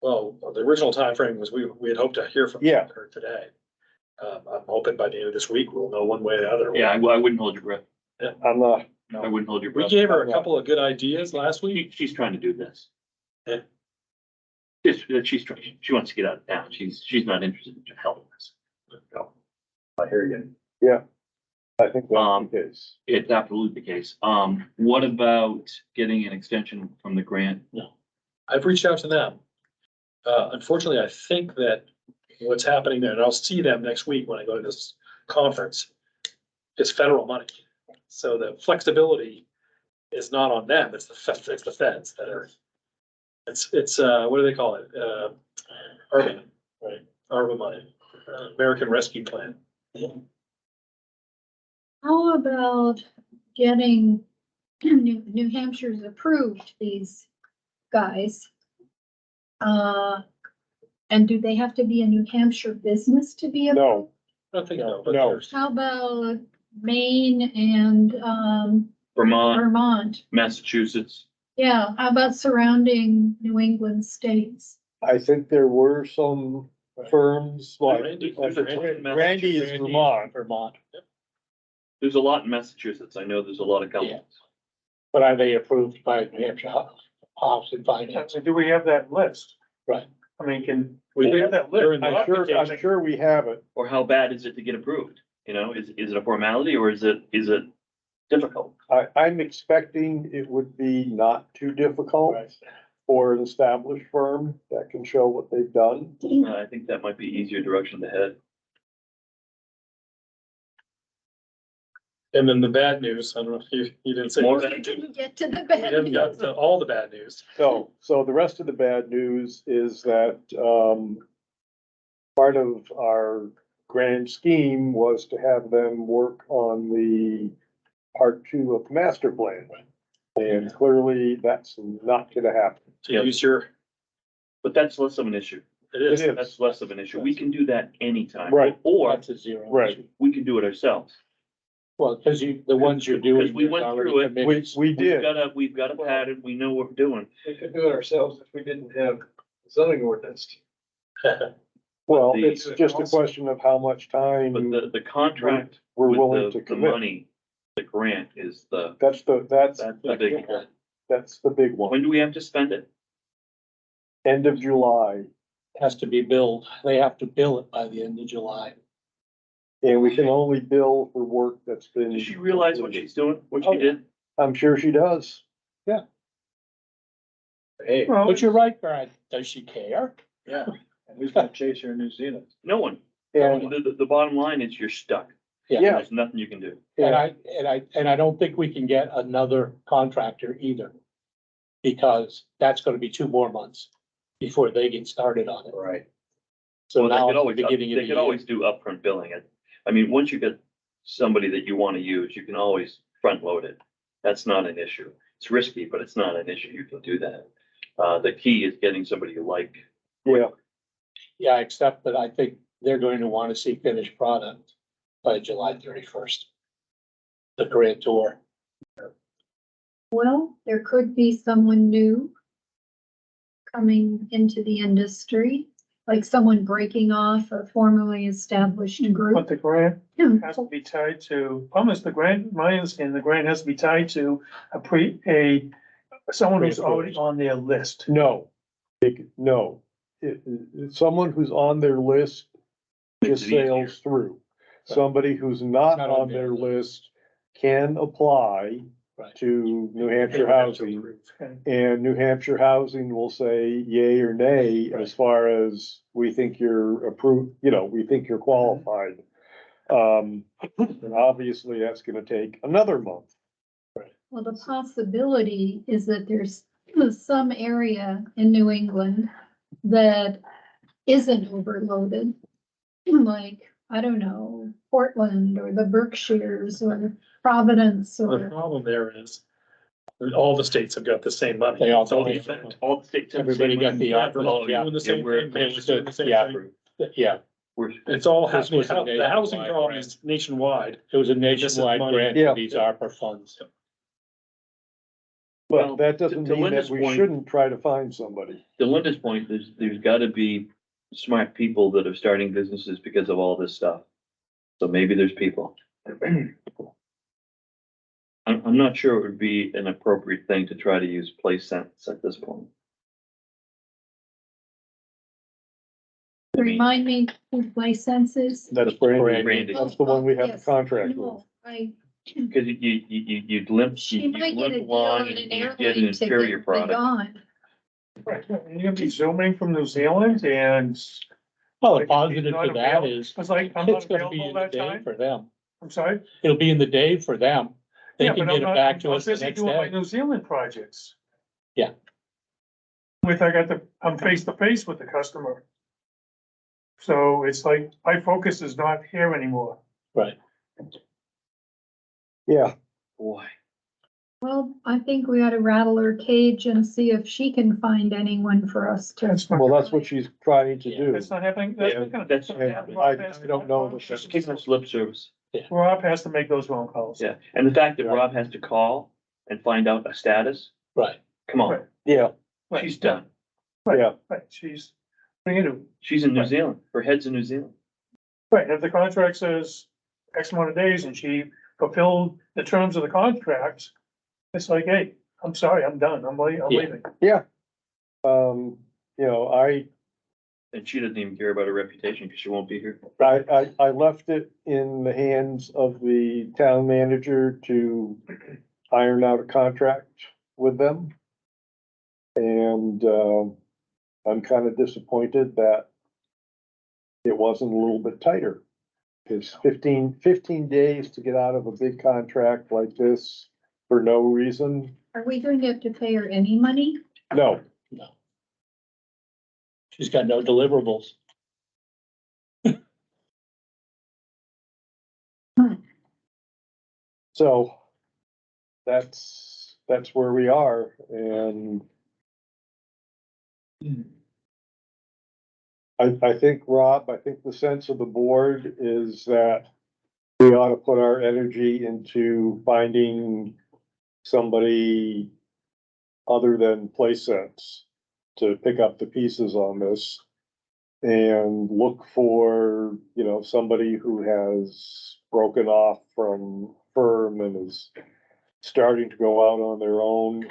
Well, the original timeframe was we had hoped to hear from Yeah. her today. I'm hoping by the end of this week, we'll know one way or the other. yeah, I wouldn't hold your breath. I'm not, I wouldn't hold your We breath. gave her a couple of good ideas last week. She's trying to do this. Yeah. She's trying, she wants to get out of town. She's not interested in helping us. I hear you. I think that's the case. It's absolutely the case. What about getting an extension from the grant? I've reached out to them. Unfortunately, I think that what's happening there, and I'll see them next week when I go to this conference, is federal money. So the flexibility is not on them, it's the feds that are, it's, what do they call it? ARPA, right? ARPA money, American Rescue Plan. How about getting New Hampshire's approved these guys? And do they have to be a New Hampshire business to be? No, I don't think so, but No. there's, How about Maine and, Vermont, Vermont? Massachusetts. Yeah, how about surrounding New England states? I think there were some firms like, Randy- Randy is Vermont. Vermont, There's a lot in Massachusetts. I know there's a lot of companies. but are they approved by New Hampshire House and Finance? So do we have that list? Right. I mean, can We we have that during list? the I'm sure we have it. Or how bad is it to get approved? You know, is it a formality or is it difficult? I'm expecting it would be not too difficult for an established firm that can show what they've done. I think that might be easier direction to head. And then the bad news, I don't know if you didn't say. More We bad news? Didn't get to the haven't got bad. to all the bad news. So the rest of the bad news is that, part of our grand scheme was to have them work on the part 2 of the master plan. And clearly that's not gonna happen. To use your, But that's less of an issue. it is. It is. That's less of an issue. We can do that anytime. Right. Or That's a zero. Right. we can do it ourselves. Well, cause the ones you're doing. Because we went there's already through it. committees. We did. We've got a pattern, we know what we're doing. We could do it ourselves if we didn't have zoning ordinance. Well, The- it's just a question of how much But time the contract we're with willing to the commit. money, the grant is That's the big one. that's the big one. When do we have to spend it? End of July, Has to be billed. They have to bill it by the end of July. and we can only bill for work that's been. Does she realize what she's doing, what Oh, she did? I'm sure she does. Hey. But you're right, Brad. Does she care? Yeah. And who's gonna chase her in New Zealand? No one. And, The bottom line is you're stuck. yeah, There's nothing you can do. And I don't think we can get another contractor either. Because that's gonna be 2 more months before they get started on it. Right. So Well, now, they at the could beginning of the year. always do upfront billing. I mean, once you get somebody that you wanna use, you can always front load it. That's not an issue. It's risky, but it's not an issue. You can do that. The key is getting somebody you like. yeah, Yeah, except that I think they're going to wanna see finished product by July 31st. The grantor. Well, there could be someone new coming into the industry, like someone breaking off a formerly established But group. the grant Yeah, has to be tied to, almost the grant, my understanding, the grant has to be tied to someone who's already on their list. no, no. Someone who's on their list Makes just it easier. sails through. Somebody who's not Not on their list can apply Right. to New Hampshire Housing. And New Hampshire Housing will say yay or nay as far as we think you're approved, we think you're qualified. And obviously that's gonna take another month. well, the possibility is that there's some area in New England that isn't overloaded. Like, I don't know, Portland or the Berkshires or Providence The or, problem there is, all the states have got the same money. They all It's all do. the- All the states. have the same Everybody got money. the offer. Oh, yeah. Doing the Yeah, same we're- thing, Maine doing the same Yeah. thing. Yeah, We're, It's all, This was a the housing nationwide problem grant. is nationwide. it was a This is nationwide money. grant Yeah. for these ARPA funds. Well, But that doesn't to mean that Linda's we point- shouldn't try to find somebody. to Linda's point, there's gotta be smart people that are starting businesses because of all this stuff. So maybe there's people. I'm not sure it would be an appropriate thing to try to use place sense at this point. I mean, remind me who license is? That's Brandy. Brandy. That's the one we have the Yes. contract with. No, Cause you'd limp, she you'd might get a limp deal along on and an you'd get an airline inferior ticket, be product. gone. Right, and you're gonna be zooming from New Zealand and Well, the Like, positive not to that available. is, it's like, I'm not it's gonna be available in the that day time. for them. I'm sorry? It'll be in the day for them. They Yeah, can but get I'm it not- back to I'm us the busy next doing my day. New Zealand projects. Yeah. I'm face to face with the customer. So it's like, my focus is not here anymore. Right. Yeah, Boy, Well, I think we ought to rattle her cage and see if she can find anyone for us to. That's not, well, that's what she's trying to do. that's not happening. That's Yeah, not gonna. that's- I don't know that just give us lip service. Rob has to make those phone calls. Yeah, and the fact that Right. Rob has to call and find out a status, Right. come on, Right. Yeah, Right, she's done. yeah, Right, she's, what are you gonna do? She's in New Right. Zealand. Her head's in New Zealand. Right, if the contract says X amount of days and she fulfilled the terms of the contract, it's like, hey, I'm sorry, I'm done, I'm Yeah. leaving. And she doesn't even care about her reputation because she won't be here. I left it in the hands of the town manager to iron out a contract with them. And, I'm kind of disappointed that it wasn't a little bit tighter. Cause 15 days to get out of a big contract like this for no reason, Are we going to have to pay her any money? no. No. She's got no deliverables. So that's where we are and I think, Rob, I think the sense of the board is that we ought to put our energy into finding somebody other than PlaySense to pick up the pieces on this and look for, you know, somebody who has broken off from firm and is starting to go out on their own.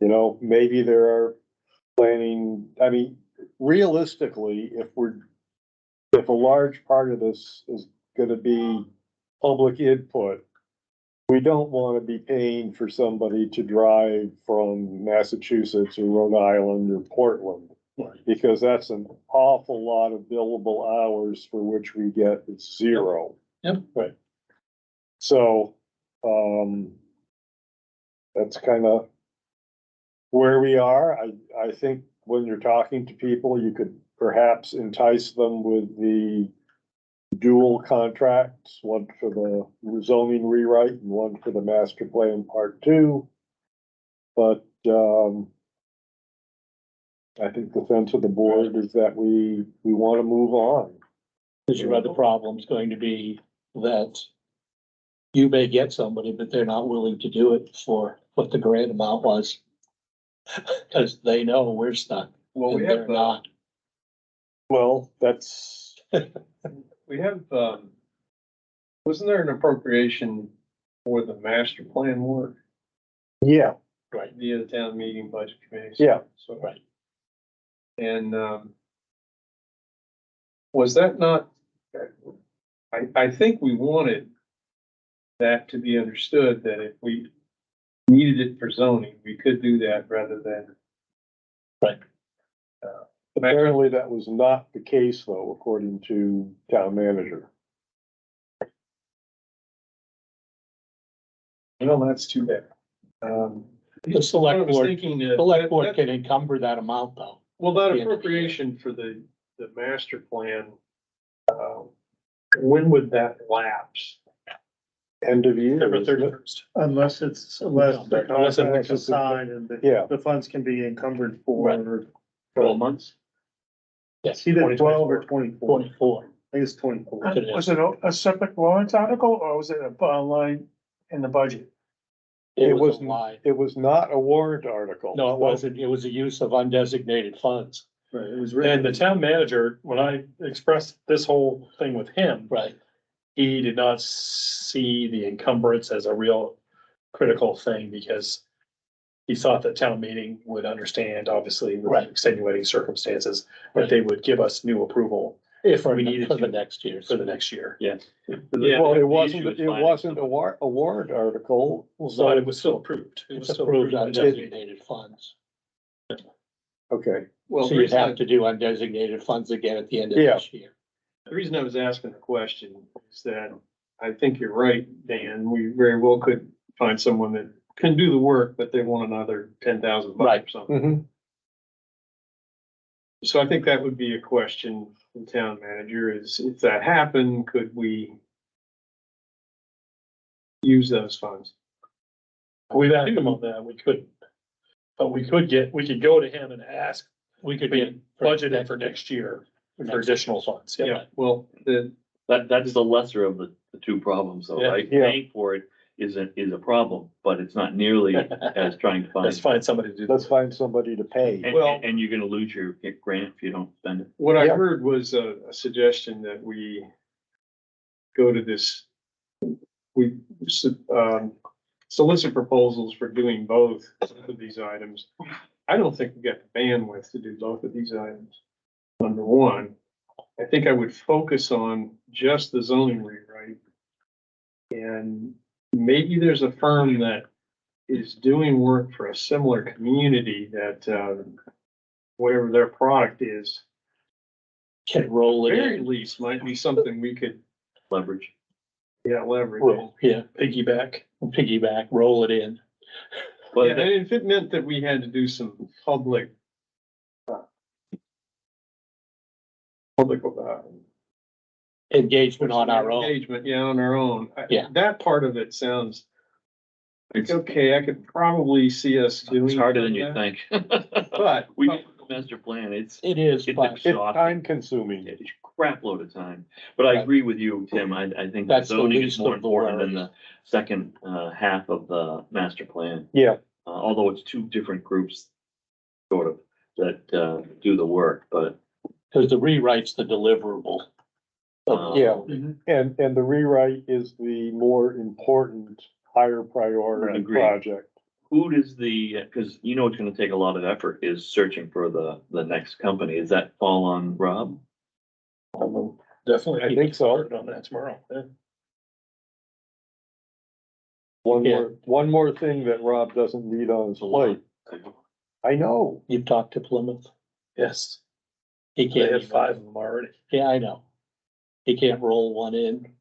You know, maybe there are planning, I mean, realistically, if a large part of this is gonna be public input, we don't wanna be paying for somebody to drive from Massachusetts or Rhode Island or Portland. Because that's an awful lot of billable hours for which we get zero. Yep. Right. So, that's kind of where we are. I think when you're talking to people, you could perhaps entice them with the dual contracts, one for the zoning rewrite and one for the master plan part 2. But, I think the sense of the board is that we want to move on. Cause your other problem's going to be that you may get somebody, but they're not willing to do it for what the grant amount was. Cause they know we're stuck Well, and we they're have, not. Well, that's, we have, wasn't there an appropriation for the master plan work yeah, via the town meeting budget committee? Yeah. So, Right. And, was that not, I think we wanted that to be understood that if we needed it for zoning, we could do that rather than. Right. apparently that was not the case though, according to town manager. Well, that's too bad. The I select was board, thinking that. select board can encumber that amount though. Well, that the end of the year. appropriation for the master plan, when would that lapse? End of year. December isn't it? 31st. Unless the Unless it contract is was- signed and Yeah. the funds can be encumbered Right. for, 12 months? Yes, either 12 or 24. 24. I think it's 24. Was it a separate warrant article or was it a line in the budget? It was a wasn't- lie. It was not a warrant article. No, it wasn't. It was a use of undesignated funds. Right, it was And written. the town manager, when I expressed this whole thing with him, Right. he did not see the encumbrance as a real critical thing because he thought that town meeting would understand, obviously, with Right. extenuating circumstances, that Right. they would give us new approval if we needed For the to next year. for the next year. Yeah. Yeah. Well, The it wasn't, issue is it finding wasn't someone. a warrant article, But so, it was still approved. It was It's still approved approved. by town meeting. undesignated funds. okay, Well, So the you'd reason have to do undesignated funds again at the end of Yeah. this year. the reason I was asking the question is that I think you're right, Dan. We very well could find someone that can do the work, but they want another 10,000 bucks or Right. something. mhm, So I think that would be a question for the town manager is if that happened, could we use those funds? We've asked him on that, we could. But we could go to him and ask, We could we get. could budget it for next year for additional funds, yeah. Well, That's the lesser of the two problems though, Yeah. right? Yeah. Paying for it is a problem, but it's not nearly as trying to Let's find. find somebody to do. let's find somebody to pay. And, Well- and you're gonna lose your grant if you don't spend it. what I Yeah. heard was a suggestion that we go to this, we solicit proposals for doing both of these items. I don't think we got the bandwidth to do both of these items. Number one, I think I would focus on just the zoning rewrite. And maybe there's a firm that is doing work for a similar community that, whatever their product is, Can roll it very in. least might be something we could, Leverage. leverage. Roll, yeah, Piggyback. piggyback, roll it in. But Yeah, and if it meant that we had to do some public Engagement on our own. engagement, yeah, on our own. Yeah. That part of it sounds, it's, okay, I could probably see us doing. it's harder than you that. think. But We, master plan, it's It is, It's but It's Shocking. time consuming. a crap load of time. But I Right. agree with you, Tim. I think That's the zoning is least more of the important than the worries. second, half of the master plan. Yeah, Although it's two different groups sort of that, do the work, but, because the rewrite's the deliverable. yeah. And the rewrite is the more important, higher priority Agreed. project. who does cause you know, it's gonna take a lot of effort is searching for the next company. Does that fall on Rob? Definitely. I think so. Working on that tomorrow. Yeah. Yeah. One more thing that Rob doesn't need on his plate. I know. You've talked to Plymouth. Yes, He they can't. had even- 5 of them already. Yeah, I know. He can't roll one in.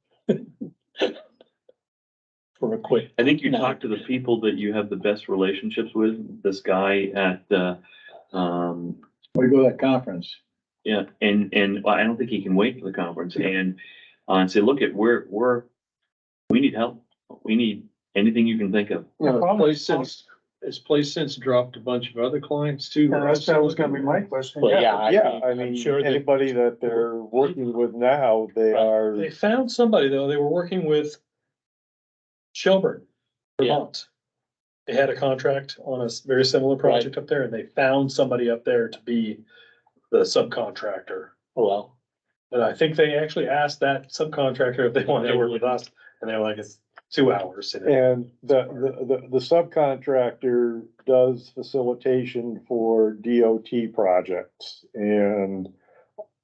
For a quick. I think you No. talk to the people that you have the best relationships with, this guy at, We go to that conference. yeah, and well, I don't think he can wait for the conference and say, look at, we need help. We need anything you can think of. Well, problem his place since dropped a bunch of other clients too. Yeah, that was gonna be my question. Well, yeah, Yeah, I I'm mean, sure that, anybody that they're working with now, they Right. are, They found somebody though, they were working with Shelburne, Yeah. Vermont. They had a contract on a very similar project up there and they found somebody up there to be the subcontractor. well, And I think they actually asked that subcontractor if they wanted to work with us and they were like, it's 2 hours. and the subcontractor does facilitation for DOT projects. And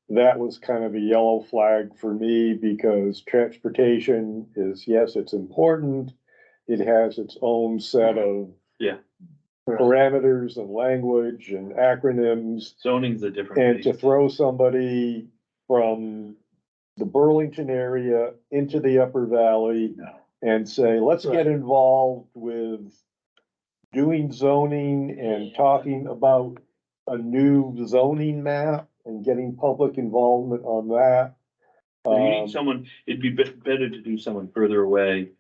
that was kind of a yellow flag for me because transportation is, yes, it's important. It has its own set of Yeah. parameters and language and acronyms. Zoning's a different. And to beast. throw somebody from the Burlington area into the Upper Valley and say, let's get involved with doing zoning and talking about a new zoning map and getting public involvement on that. You need someone, it'd be better to do someone further away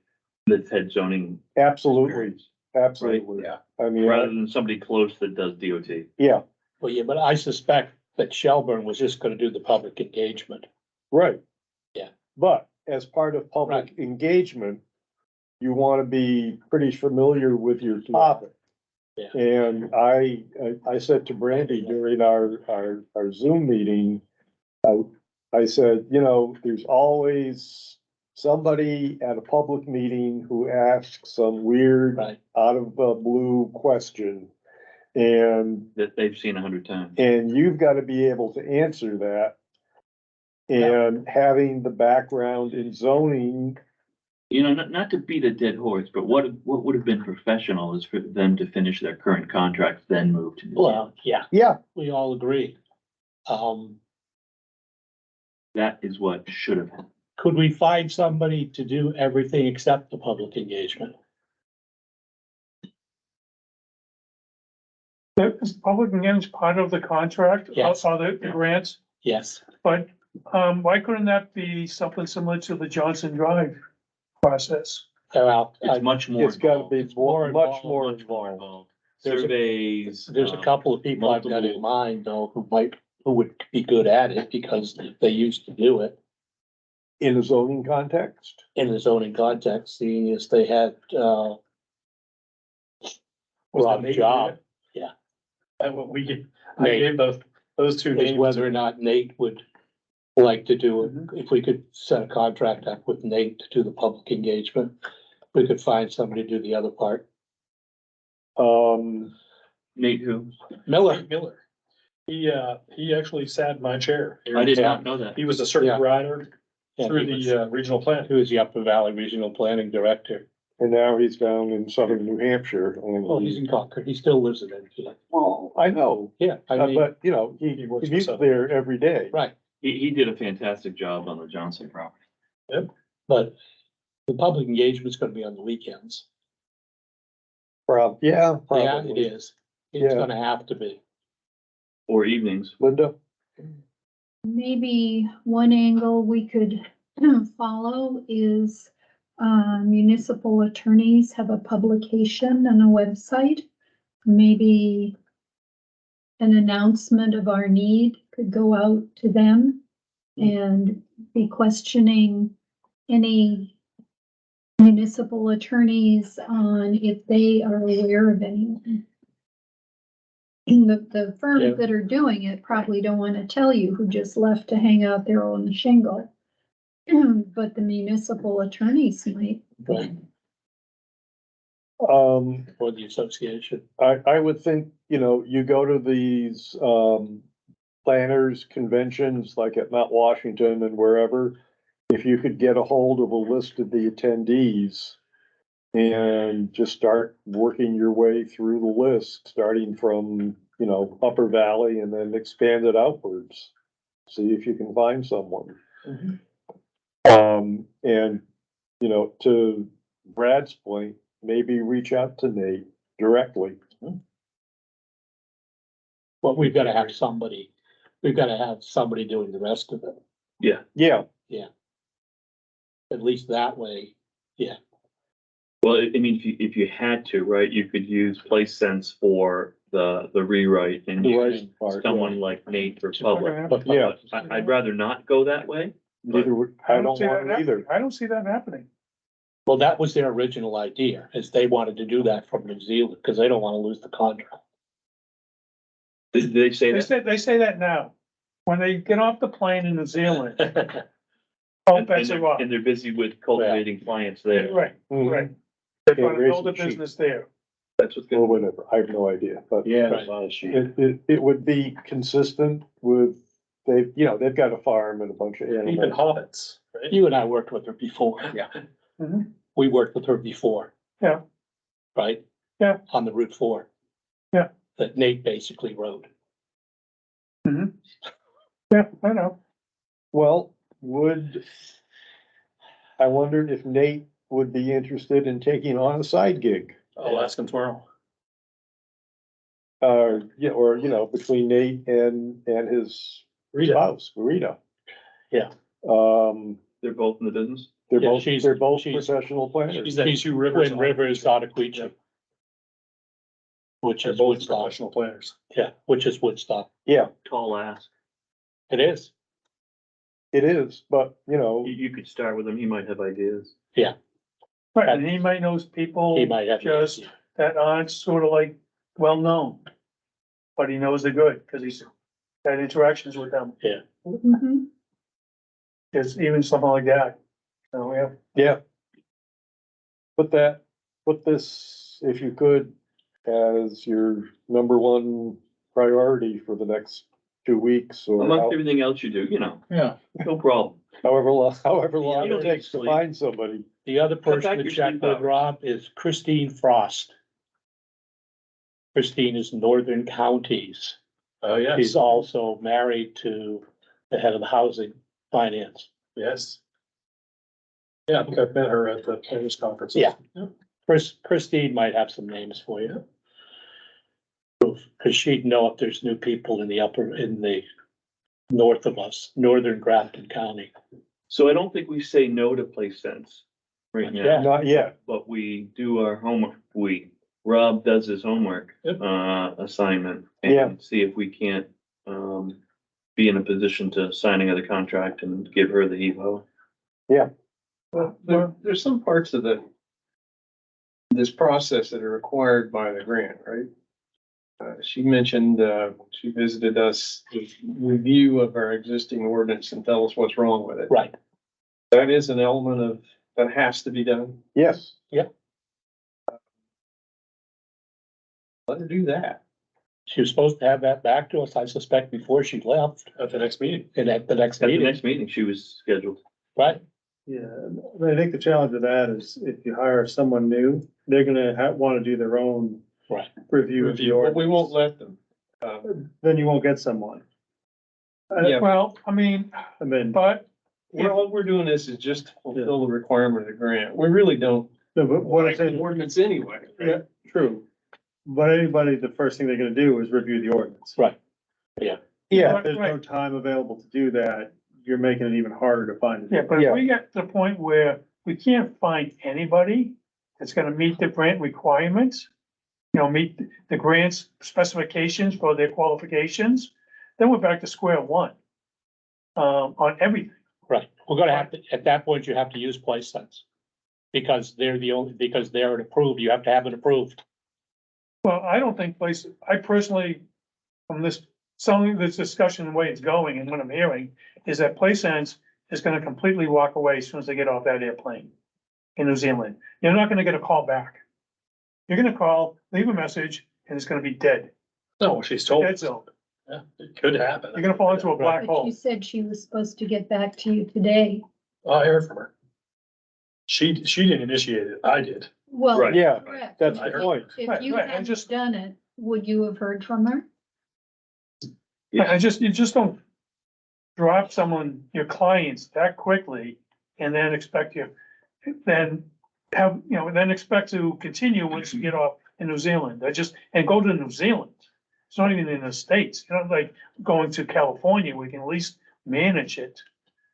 that's had zoning Absolutely, experience, absolutely. Yeah. I mean, rather than somebody close that does DOT. yeah, well, yeah, but I suspect that Shelburne was just gonna do the public engagement. right. Yeah. But as part of public engagement, you wanna be pretty familiar with your topic. Yeah. And I said to Brandy during our Zoom meeting, I said, you know, there's always somebody at a public meeting who asks some weird, Right. out of the blue question. And That they've seen 100 times. And you've got to be able to answer that. And having the background in zoning, You know, not to beat a dead horse, but what would have been professional is for them to finish their current contract, then move to. New Zealand. Well, yeah, yeah, we all agree. That is what should have happened. Could we find somebody to do everything except the public engagement? Is public engagement part of the contract, Yes. or the grants, Yes, but, why couldn't that be something similar to the Johnson Drive process? well, It's much more. it's gotta be involved. more, much more Much more involved. involved. There's a- Surveys. there's a couple of people I've got in multiple- mind though, who would be good at it because they used to do it In a zoning context, in the zoning context, seeing as they had, Was Rob that Nate Job. did it? Yeah. And what I Nate. gave those two is names. whether or not Nate would like to do it. If we could set a contract up with Nate to do the public engagement, we could find somebody to do the other part. Nate who? Miller, Miller. He actually sat in my chair. I did not know that. He was a circuit Yeah. rider Yeah, through he was- the regional plan. who is the Upper Valley Regional Planning Director. and now he's down in southern New Hampshire. and Well, he's in Concord. He still lives in Enfield. Well, I know, Yeah, I mean, but you know, he He works for commutes Southern. there every day. right, He did a fantastic job on the Johnson property. but the public engagement's gonna be on the weekends. Yeah, Yeah, it probably. is. It's Yeah. gonna have to be. Or evenings. Linda? Maybe one angle we could follow is municipal attorneys have a publication and a website. Maybe an announcement of our need could go out to them and be questioning any municipal attorneys on if they are aware of anyone. The Yeah. firms that are doing it probably don't want to tell you who just left to hang out their own shingle. But the municipal attorneys might. Right, Um, or the association. I would think, you know, you go to these, planners conventions like at Mount Washington and wherever. If you could get a hold of a list of the attendees and just start working your way through the list, starting from, you know, Upper Valley and then expand it outwards. See if you can find someone. And, you know, to Brad's point, maybe reach out to Nate directly. Well, we've gotta have somebody doing the rest of it, Yeah, at least that way. Well, I mean, if you had to, right, you could use place sense for the rewrite and the use right part. someone like Nate for public. But yeah, I'd rather not go that way. neither would, I don't see that want to either. I don't see that happening. Well, that was their original idea, is they wanted to do that from New Zealand, because they don't wanna lose the contract. Did they say that? They say that now. When they get off the plane in New Zealand, And- oh, and that's a they're- rock. And they're busy with cultivating clients there. Right, Mhm. right. They're Yeah, trying to build a raise it cheap. business there. That's what's Or good. whatever, I have no idea, but Yeah. Right. a lot of sheep. it would be consistent with, they've got a farm and a bunch of Even animals. hobbits, right? You and I worked with her before. Yeah. Mhm. We worked with her before. Yeah. Right? Yeah. On the Route 4. Yeah. That Nate basically wrote. Yeah, I know. Well, I wondered if Nate would be interested in taking on a side gig. I'll ask him tomorrow. Yeah, or, you know, between Nate and his spouse, Rita. Yeah. They're both in the business. They're Yeah, both, she's- they're both she's- professional planners. She's at Two Rivers. Twin Rivers, Ottaquechee. Yep. Which They're is both Woodstock. professional players. Yeah, which is Woodstock. Yeah, Tall ass. It is. it is, but, you know, You could start with him. He might have ideas. Right, and he might know people He might have. just that aren't sort of like well-known. But he knows they're good, cause he's had interactions with them. Mhm. There's even something like that. So, yeah. yeah. Put this, if you could, as your number one priority for the next 2 weeks or Amongst everything else you do, you know, Yeah. no problem. however long You don't it takes to sleep. find somebody. The other Cut person back to your check sleep with hours. Rob is Christine Frost. Christine is Northern Counties. Oh, yes. She's also married to the head of the housing finance. Yes. Yeah, I think I've met her at the planners conference. Yeah. Christine might have some names for you. Cause she'd know if there's new people in the north of us, northern Grafton County. So I don't think we say no to place sense right now. Yeah. Not yet. But we do our homework. Rob does his homework, Yep. assignment. Yeah. And see if we can't, be in a position to sign another contract and give her the Evo. Well, there's some parts of this process that are required by the grant, right? She mentioned, she visited us, with review of our existing ordinance and tell us what's wrong with it. Right. That is an element that has to be done. Yes, Let her do that. She was supposed to have that back to us, I suspect, before she left, At the next meeting. and at the next At the meeting, next meeting, she was scheduled. right? Yeah, I think the challenge with that is if you hire someone new, they're gonna wanna do their own Right. review of the But we won't ordinance. let them. Then you won't get someone. Yeah. Well, I mean, I mean, but All we're doing this is just to fulfill the requirement of the grant. We really don't no, but what I'm like the saying, ordinance anyway. right? yeah, true. But anybody, the first thing they're gonna do is review the ordinance. Right. yeah, If there's no time available to do that, you're making it even harder to find. yeah, but if we get to the point where we can't find anybody that's gonna meet the grant requirements, meet the grants specifications for their qualifications, then we're back to square one. On everything. Right, we're gonna have to, at that point, you have to use place sense. Because because they're an approved, you have to have it approved. Well, I don't think I personally, from this discussion, the way it's going and what I'm hearing, is that PlaySense is gonna completely walk away as soon as they get off that airplane in New Zealand. You're not gonna get a call back. You're gonna call, leave a message, and it's gonna be dead. No, she's told Dead us. zone. Yeah, it could happen. You're gonna fall into a black But hole. she said she was supposed to get back to you today. I heard from her. She didn't initiate it, I did. Well, Right. Yeah, correct. that's I the heard- point. If you Right, and hadn't just- done it, would you have heard from her? You just don't drop someone, your clients that quickly and then expect then expect to continue once you get off in New Zealand. And go to New Zealand. It's not even in the States, like going to California, we can at least manage it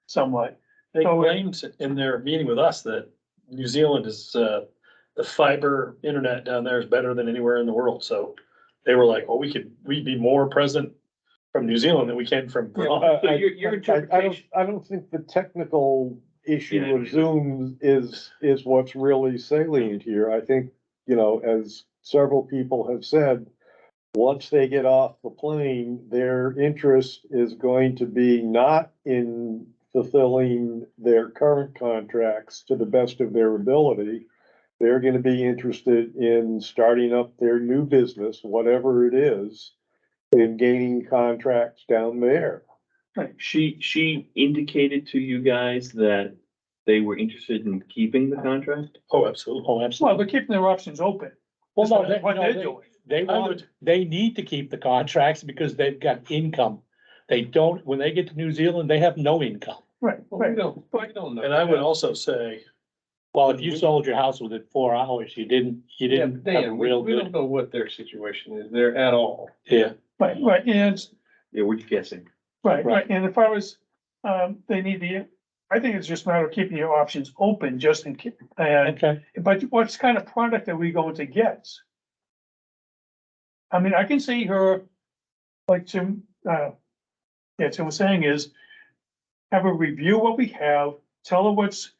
somewhat. They So- claimed in their meeting with us that New Zealand is, the fiber internet down there is better than anywhere in the world, so they were like, well, we'd be more present from New Zealand than we can from Vermont. So your interpretation, I don't think the technical issue Yeah. of Zoom is what's really salient here. I think, as several people have said, once they get off the plane, their interest is going to be not in fulfilling their current contracts to the best of their ability. They're gonna be interested in starting up their new business, whatever it is, and gaining contracts down there. she indicated to you guys that they were interested in keeping the contract? Oh, absolutely. Oh, Well, absolutely. they're keeping their options open. Well, no, That's what no, they're they- doing. They I want, they need to keep the contracts because they've got income. They don't, when they get to New Zealand, they have no income. Right, Well, we right. don't know. And I would also say, Well, if you sold your house within 4 hours, you didn't Yeah, have a Dan, real we don't good, know what their situation is there at all. yeah. Right, and Yeah, we're guessing. right, and if I was, they need I think it's just a matter of keeping your options open just in case. Okay, But what kind of product are we going to get? I mean, I can see her, like Tim was saying is, have her review what we have, tell her what's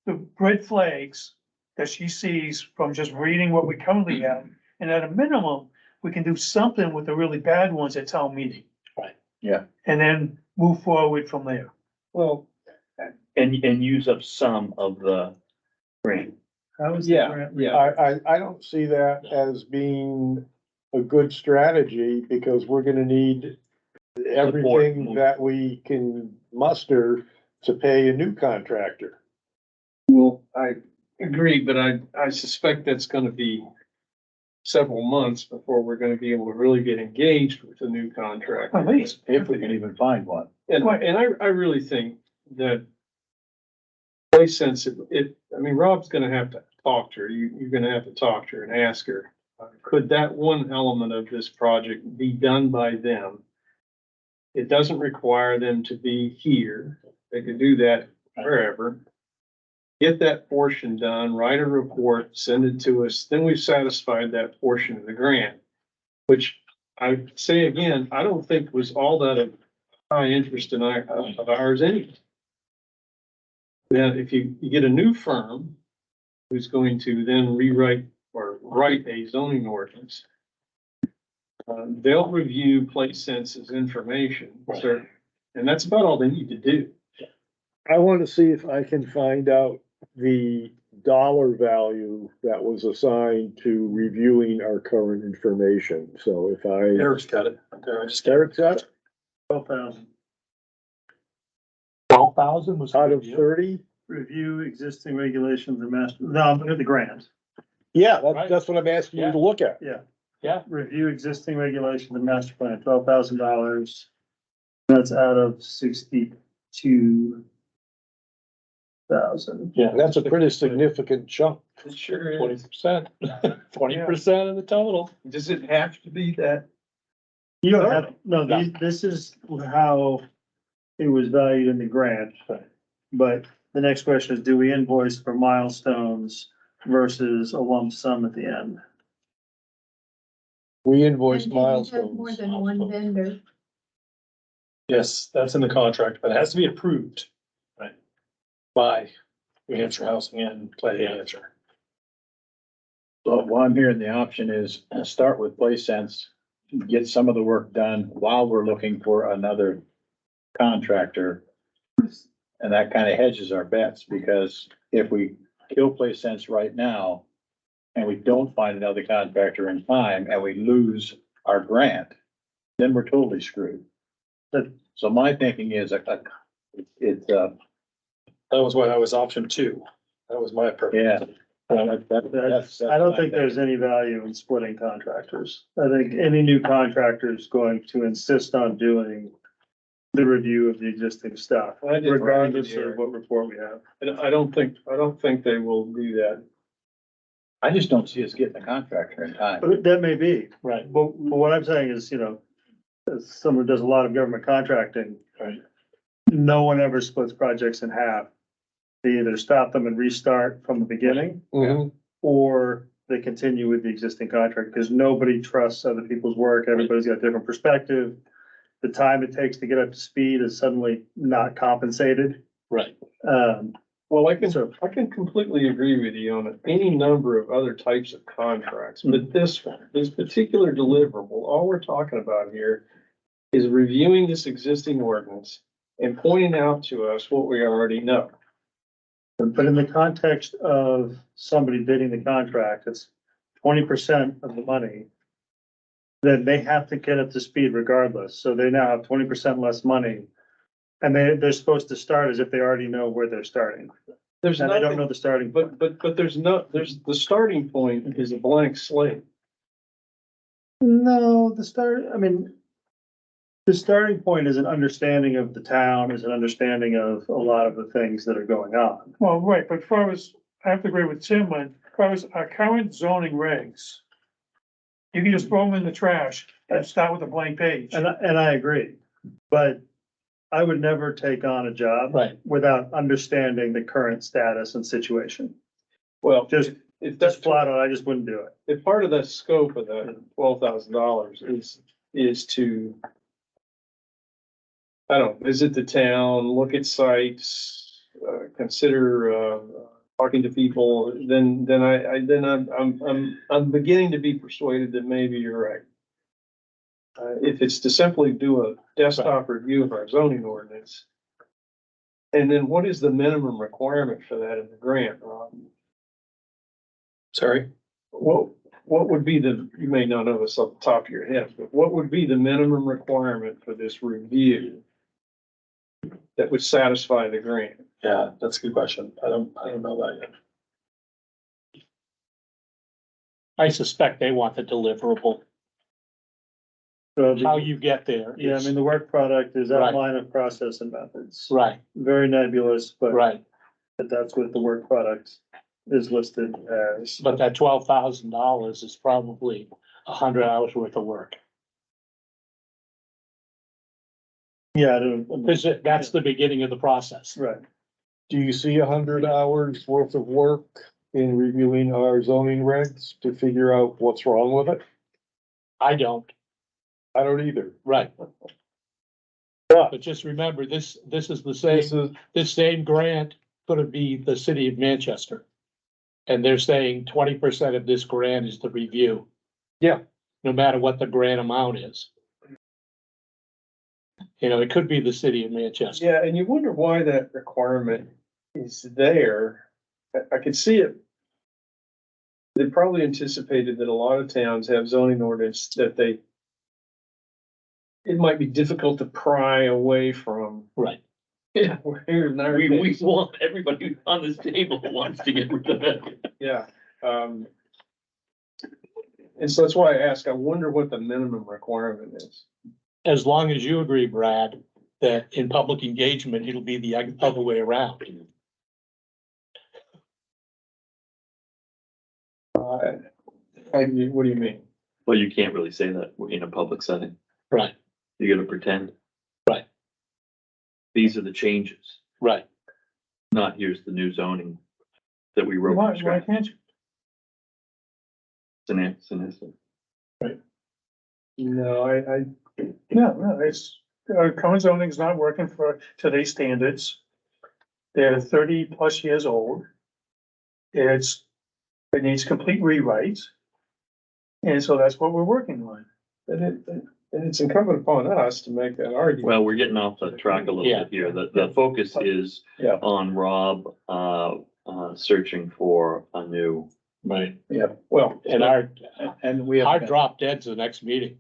the red flags that she sees from just reading what we currently have, and at a minimum, we can do something with the really bad ones at town meeting. Right. Yeah. And then move forward from there. Well, And use up some of the grant. How is the yeah, grant? yeah. I don't see that as being a good strategy because we're gonna need everything that we can muster to pay a new contractor. Well, I agree, but I suspect that's gonna be several months before we're gonna be able to really get engaged with the new contract. At least. If we can even find one. And I really think that place sensitive, Rob's gonna have to talk to her, you're gonna have to talk to her and ask her, could that one element of this project be done by them? It doesn't require them to be here, they can do that wherever. Get that portion done, write a report, send it to us, then we've satisfied that portion of the grant. Which I say again, I don't think was all that of high interest of ours anyway. Now, if you get a new firm who's going to then rewrite or write a zoning ordinance, they'll review place census information, Right. and that's about all they need to do. I want to see if I can find out the dollar value that was assigned to reviewing our current information. So if I, Eric's got it. There, I just got it. Eric's got it? 12,000. 12,000 was. Out of 30? Review existing regulations and master, no, I'm looking at the grant. Yeah, Right. that's what I'm asking you to look at. Yeah, Review existing regulations and master plan, $12,000. That's out of 62,000. yeah. That's a pretty significant chunk. It sure 20%, 20% of the total. Does it have to be that? You don't have, no, this is how it was valued in the grant. But the next question is, do we invoice for milestones versus a lump sum at the end? We And invoice do you have more milestones. than one vendor? Yes, that's in the contract, but it has to be approved. Right. By New Hampshire Housing and Planning New Hampshire. So what I'm hearing the option is start with PlaySense, get some of the work done while we're looking for another contractor. And that kind of hedges our bets, because if we kill PlaySense right now and we don't find another contractor in time and we lose our grant, then we're totally screwed. So my thinking is, it's, That was why that was option 2. That was my purpose. yeah. That's I don't think there's any value in splitting contractors. I think any new contractor is going to insist on doing the review of the existing stuff, I did regardless agree with you. of what report we have. And I don't think they will do that. I just don't see us getting a contractor in time. But that may be, Right. but what I'm saying is, as someone who does a lot of government contracting. Right. No one ever splits projects in half. They either stop them and restart from the beginning, or they continue with the existing contract, because nobody trusts other people's work. Everybody's got a different perspective. The time it takes to get up to speed is suddenly not compensated. Right. Well, I can completely agree with you on any number of other types of contracts, but this one, this particular deliverable, all we're talking about here is reviewing this existing ordinance and pointing out to us what we already know. But in the context of somebody bidding the contract, it's 20% of the money. Then they have to get up to speed regardless, so they now have 20% less money. And they're supposed to start as if they already know where they're starting, There's and they don't nothing, know the starting. but there's the starting point is a blank slate. No, the starting point is an understanding of the town, is an understanding of a lot of the things that are going on. Well, right, but I have to agree with Tim on, our current zoning regs. You can just throw them in the trash and start with a blank page. And I agree, but I would never take on a job Right. without understanding the current status and situation. Well, Just, if that's just flat out, I just wouldn't do it. if part of the scope of the $12,000 is to, I don't know, visit the town, look at sites, consider, talking to people, then I'm beginning to be persuaded that maybe you're right. If it's to simply do a desktop review of our zoning ordinance, and then what is the minimum requirement for that in the grant, Rob? Sorry. What would be you may not know this off the top of your head, but what would be the minimum requirement for this review that would satisfy the grant? Yeah, that's a good question. I don't know that yet. I suspect they want the deliverable, So, how you get there. yeah, I is- mean, the work product is Right. outline of process and methods. Right, Very nebulous, but right, that's what the work product is listed as. but that $12,000 is probably 100 hours worth of work. Yeah, I don't. Because that's the beginning of the process. Right. Do you see 100 hours worth of work in reviewing our zoning regs to figure out what's wrong with it? I don't, I don't either. right. But But just remember, this is the this same, is, this same grant could be the city of Manchester. And they're saying 20% of this grant is the review. Yeah. No matter what the grant amount is. You know, it could be the city of Manchester. Yeah, and you wonder why that requirement is there. I could see it. They probably anticipated that a lot of towns have zoning ordinance that it might be difficult to pry away from. Right. Yeah, we're here in our We days. want, everybody on this table wants to get rid of it. Yeah, and so that's why I ask, I wonder what the minimum requirement is. As long as you agree, Brad, that in public engagement, it'll be the other way around. What do you mean? Well, you can't really say that in a public setting. Right, You're gonna pretend. Right. These are the changes, right. not here's the new zoning that we wrote. from Why scratch. can't you? It's an instant. No, No, it's, current zoning is not working for today's standards. They're 30+ years old. It needs complete rewrite. And so that's what we're working on. and it's incumbent upon us to make that argument. Well, we're getting off the track a little Yeah. bit here. The focus is Yeah. on Rob, searching for a new. Right, Yeah, well, and our we have. drop dead's the next meeting.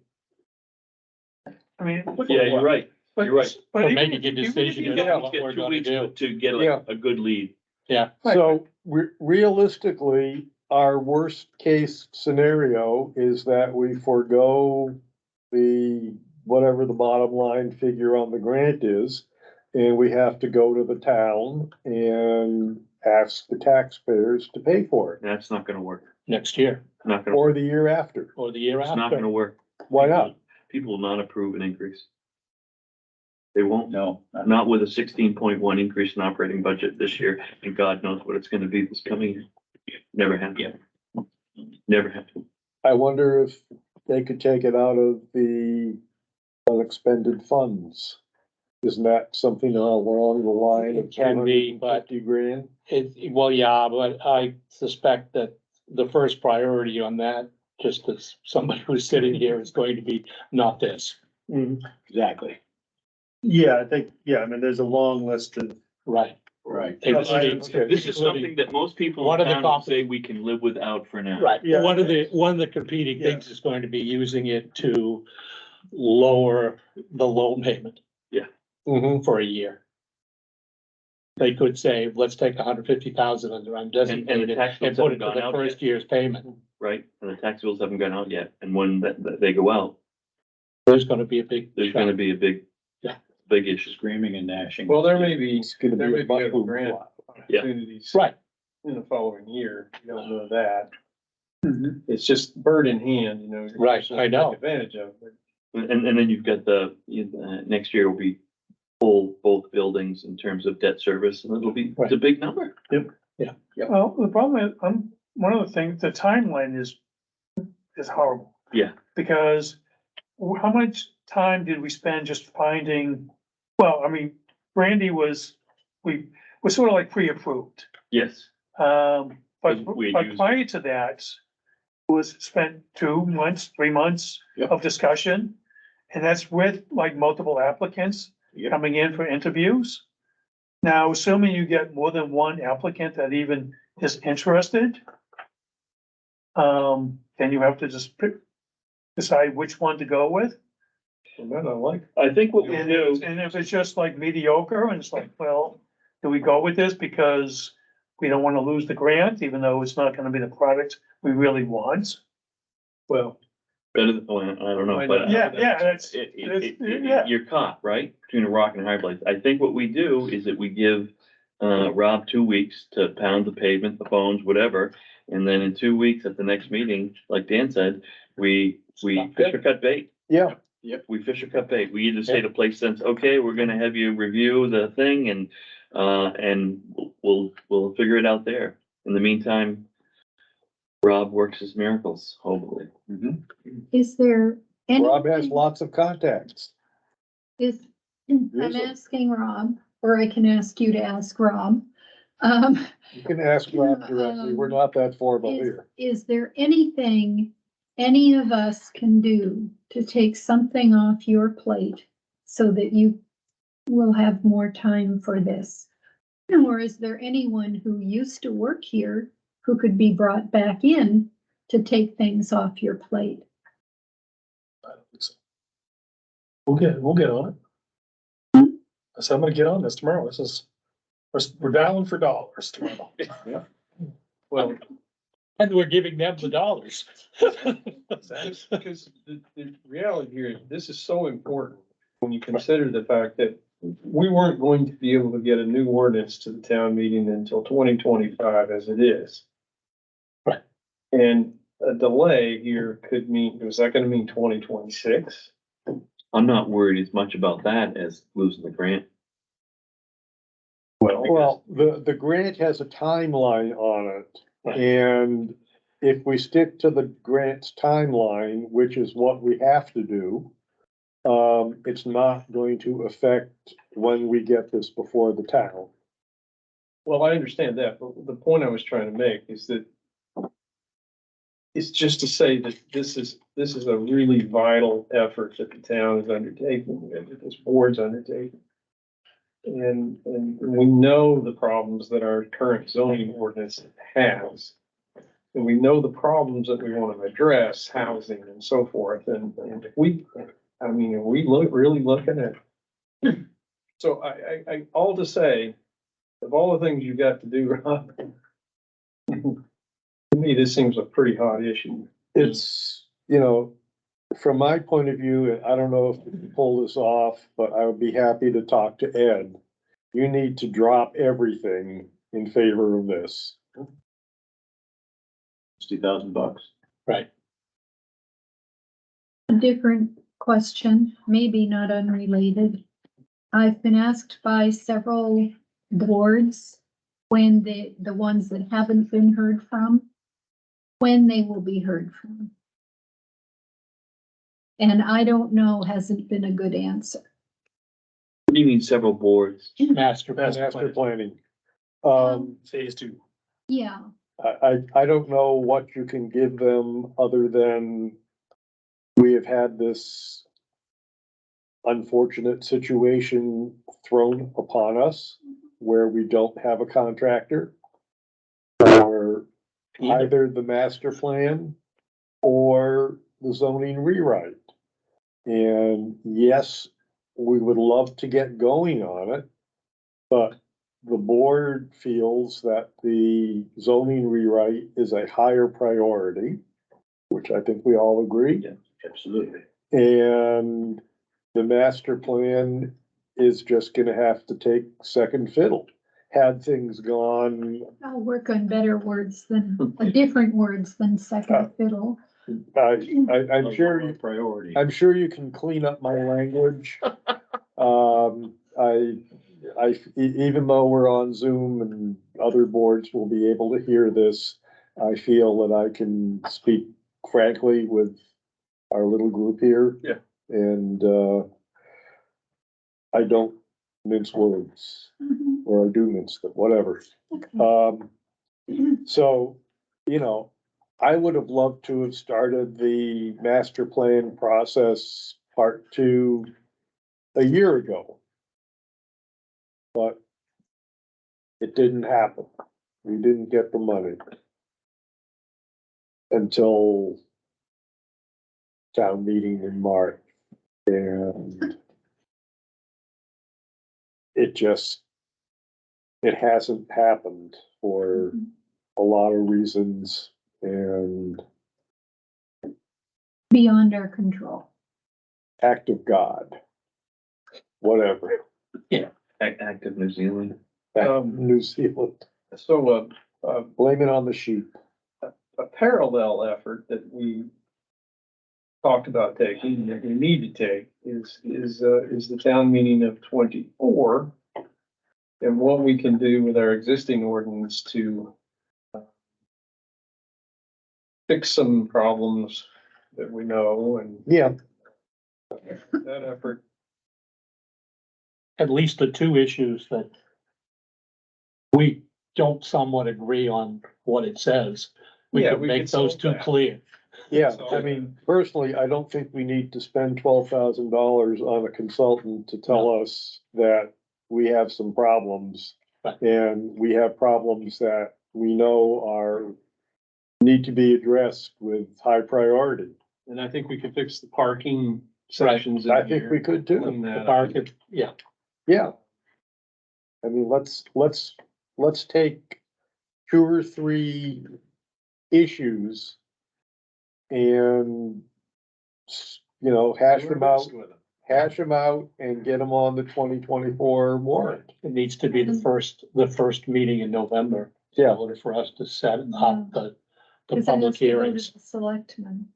I mean. Yeah, you're right. but- You're right. But We're even making if a you- even if decision you as get- to Let's what get we're 2 gonna weeks do. to get Yeah. a good lead. Yeah, So realistically, our worst case scenario is that we forego the, whatever the bottom line figure on the grant is. And we have to go to the town and ask the taxpayers to pay for it, That's not gonna work. next year Not gonna, or the year after. or the year it's not after. gonna work. Why not? People will not approve an increase. They won't, No. not with a 16.1 increase in operating budget this year, and God knows what it's gonna be this coming year. Never happened. Never happened. I wonder if they could take it out of the unexpended funds. Isn't that something along the line of It can be, but- 250 grand? Well, yeah, but I suspect that the first priority on that, just as somebody who's sitting here, is going to be not this. Exactly, Yeah, I think, yeah, I mean, there's a long list of. Right. right. Including- This is something that most people One in of the town would say we can live without for now. Right, Yeah. one of the competing Yeah. things is going to be using it to lower the loan payment Mm-hmm. for a year. They could say, let's take 150,000 under undesignated tax and bills put haven't it to gone the out first yet. year's payment. Right? And the tax bills haven't gone out yet. And when they go out, There's gonna be a big. there's gonna be a big, Yeah. big issue. Screaming and gnashing. well, there may be, It's gonna there be may a be other mushroom grant plot. opportunities Right, in the following year. You don't know that. It's just bird in hand, you know. you're Right, supposed to I know. take advantage of it. And then you've got next year will be full, both buildings in terms of debt service, and it's a big number. Well, the problem is, one of the things, the timeline is horrible. Yeah. Because how much time did we spend just finding, well, I mean, Brandy was sort of like pre-approved. Yes. But We had used- prior to that, was spent 2 months, 3 months Yep. of discussion. And that's with like multiple applicants Yep. coming in for interviews. Now, assuming you get more than one applicant that even is interested, then you have to just decide which one to go with. And that I like. I think what we And do, if it's just like mediocre and it's like, well, do we go with this because we don't want to lose the grant, even though it's not gonna be the product we really want? Well, better than, well, I don't know, Why but. not? Yeah, that's, yeah. You're caught, right? Between a rock and a hard place. I think what we do is that we give, Rob 2 weeks to pound the pavement, the phones, whatever. And then in 2 weeks at the next meeting, like Dan said, we fish or cut bait. Yeah, We fish or cut bait. We either say to place sense, okay, we're gonna have you review the thing and we'll figure it out there. In the meantime, Rob works his miracles, hopefully. Is there Rob has anything, lots of contacts. I'm asking Rob, or I can ask you to ask Rob. You can ask Rob directly. We're not that formal here. Is there anything any of us can do to take something off your plate so that you will have more time for this? Or is there anyone who used to work here who could be brought back in to take things off your plate? I don't think so. We'll get on it. So I'm gonna get on this tomorrow. We're dialing for dollars tomorrow. well, and we're giving them the dollars. that's because the reality here is this is so important when you consider the fact that we weren't going to be able to get a new ordinance to the town meeting until 2025 as it is. Right. And a delay here could mean, is that gonna mean 2026? I'm not worried as much about that as losing the grant. Well, the grant has a timeline on it, and if we stick to the grant's timeline, which is what we have to do, it's not going to affect when we get this before the town. Well, I understand that, but the point I was trying to make is that it's just to say that this is a really vital effort that the town is undertaking, and that this board's undertaking. And we know the problems that our current zoning ordinance has. And we know the problems that we want to address, housing and so forth, and if we, I mean, are we really looking at? So I, all to say, of all the things you got to do, Rob, to me, this seems a pretty hot issue. It's, you know, from my point of view, and I don't know if we can pull this off, but I would be happy to talk to Ed. You need to drop everything in favor of this. $60,000. Right. A different question, maybe not unrelated. I've been asked by several boards when the ones that haven't been heard from, when they will be heard from. And I don't know, hasn't been a good answer. What do you mean several boards? Master Master plan. planning. Phase 2. Yeah, I don't know what you can give them other than we have had this unfortunate situation thrown upon us where we don't have a contractor or either the master plan or the zoning rewrite. And yes, we would love to get going on it, but the board feels that the zoning rewrite is a higher priority, which I think we all agree. Absolutely. And the master plan is just gonna have to take second fiddle. Had things gone, I'll work on better words than, different words than second fiddle. I'm sure, Priority. I'm sure you can clean up my language. Even though we're on Zoom and other boards will be able to hear this, I feel that I can speak frankly with our little group here. Yeah. And, I don't mince words, Mhm, or I do mince them, whatever. okay. So, you know, I would have loved to have started the master plan process part 2 a year ago. But it didn't happen. We didn't get the money until town meeting in March. And it hasn't happened for a lot of reasons, and Beyond our control. act of God, whatever. Active New Zealand. New Zealand, So, blame it on the sheep. a parallel effort that we talked about taking, that we need to take, is the town meeting of 24. And what we can do with our existing ordinance to fix some problems that we know, and Yeah, that effort. At least the two issues that we don't somewhat agree on what it says. We Yeah, could we make could those solve two that. clear. yeah, I mean, personally, I don't think we need to spend $12,000 on a consultant to tell us that we have some problems. Right. And we have problems that we know need to be addressed with high priority. And I think we can fix the parking sections in I think here, we could too. clean The that up. market, yeah, Yeah. I mean, let's take 2 or 3 issues and, you know, hash them out and get them on the 2024 warrant. it needs to be the first meeting in November. Yeah. In order for us to set up the Because it public has to go to hearings. the selectmen.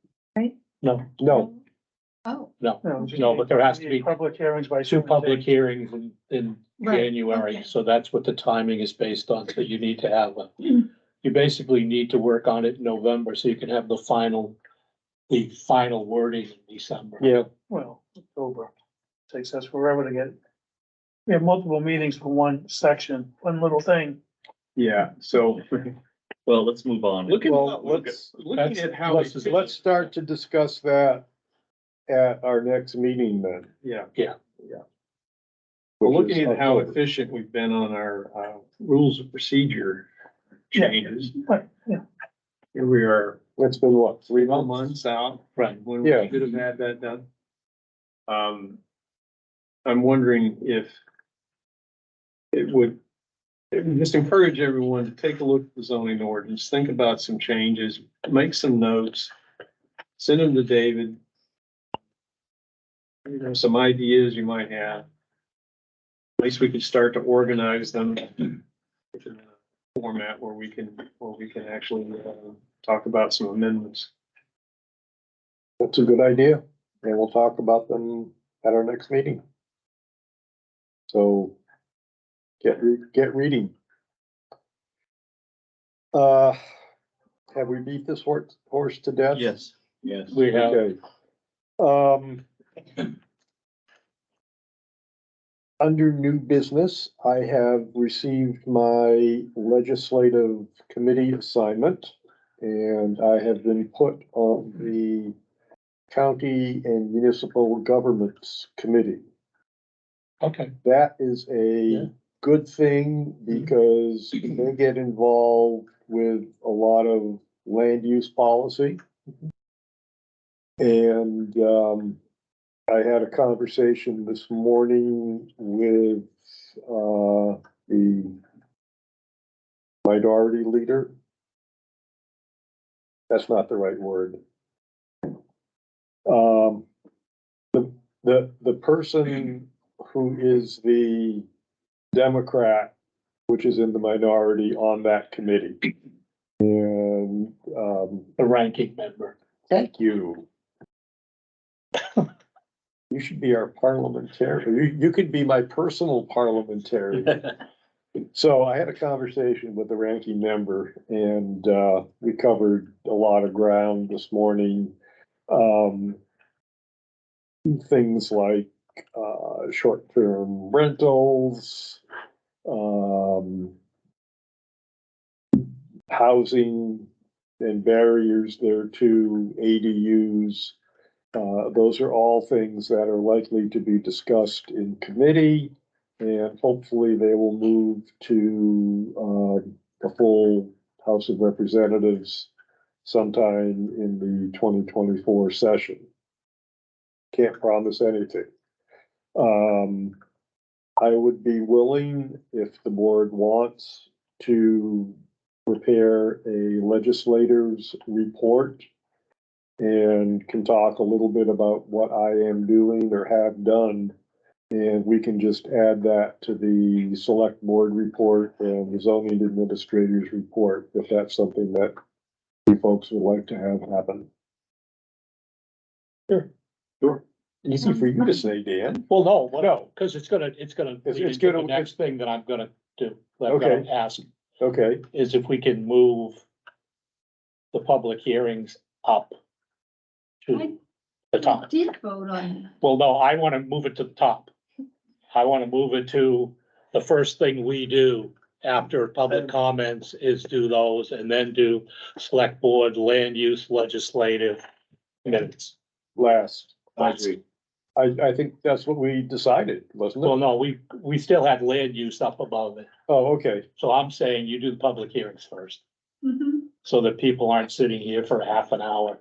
No, No, Oh, no, but there has to be Public hearings by. two public hearings in Right, January, okay. so that's what the timing is based on, so you need to have you basically need to work on it in November so you can have the final wording in December. Yeah, Well, October. Takes us forever to get. We have multiple meetings for one section, one little thing. Yeah, so Well, let's move on. looking, well, let's, looking at how. let's start to discuss that at our next meeting then. Yeah. which Well, is looking at how October. efficient we've been on our, rules of procedure changes, But, yeah, here we are, It's been what, 3 3 months? months out. Right. When we Yeah. should have had that done. I'm wondering if it would just encourage everyone to take a look at the zoning ordinance, think about some changes, make some notes, send them to David. You know, some ideas you might have. At least we could start to organize them in a format where we can actually, talk about some amendments. That's a good idea, and we'll talk about them at our next meeting. So get reading. Have we beat this horse to death? Yes. Yes. We have, Okay. Under new business, I have received my legislative committee assignment. And I have been put on the county and municipal governments committee. okay, That is Yeah. a good thing because they get involved with a lot of land use policy. And, I had a conversation this morning with, the minority leader. That's not the right word. The person who is the Democrat, which is in the minority on that committee. And, the ranking member. thank you. You should be our parliamentarian. You could be my personal parliamentarian. So I had a conversation with the ranking member and, we covered a lot of ground this morning. Things like, short-term rentals, housing and barriers there to ADUs. Those are all things that are likely to be discussed in committee. And hopefully they will move to, a full House of Representatives sometime in the 2024 session. Can't promise anything. I would be willing, if the board wants, to prepare a legislator's report and can talk a little bit about what I am doing or have done. And we can just add that to the select board report and the zoning administrator's report, if that's something that you folks would like to have happen. Sure. Easy for you to say, Dan. Well, no, No. because it's gonna It's lead into gonna- the next thing that I'm gonna do. That I'm gonna Okay. ask Okay, is if we can move the public hearings up to the top. Did vote on that. Well, no, I wanna move it to the top. I wanna move it to the first thing we do after public comments is do those and then do select board, land use, legislative minutes. last. Last. I think that's what we decided, wasn't Well, it? no, we still had land use up above it. Oh, okay. So I'm saying you do the public hearings first, Mhm. so that people aren't sitting here for half an hour.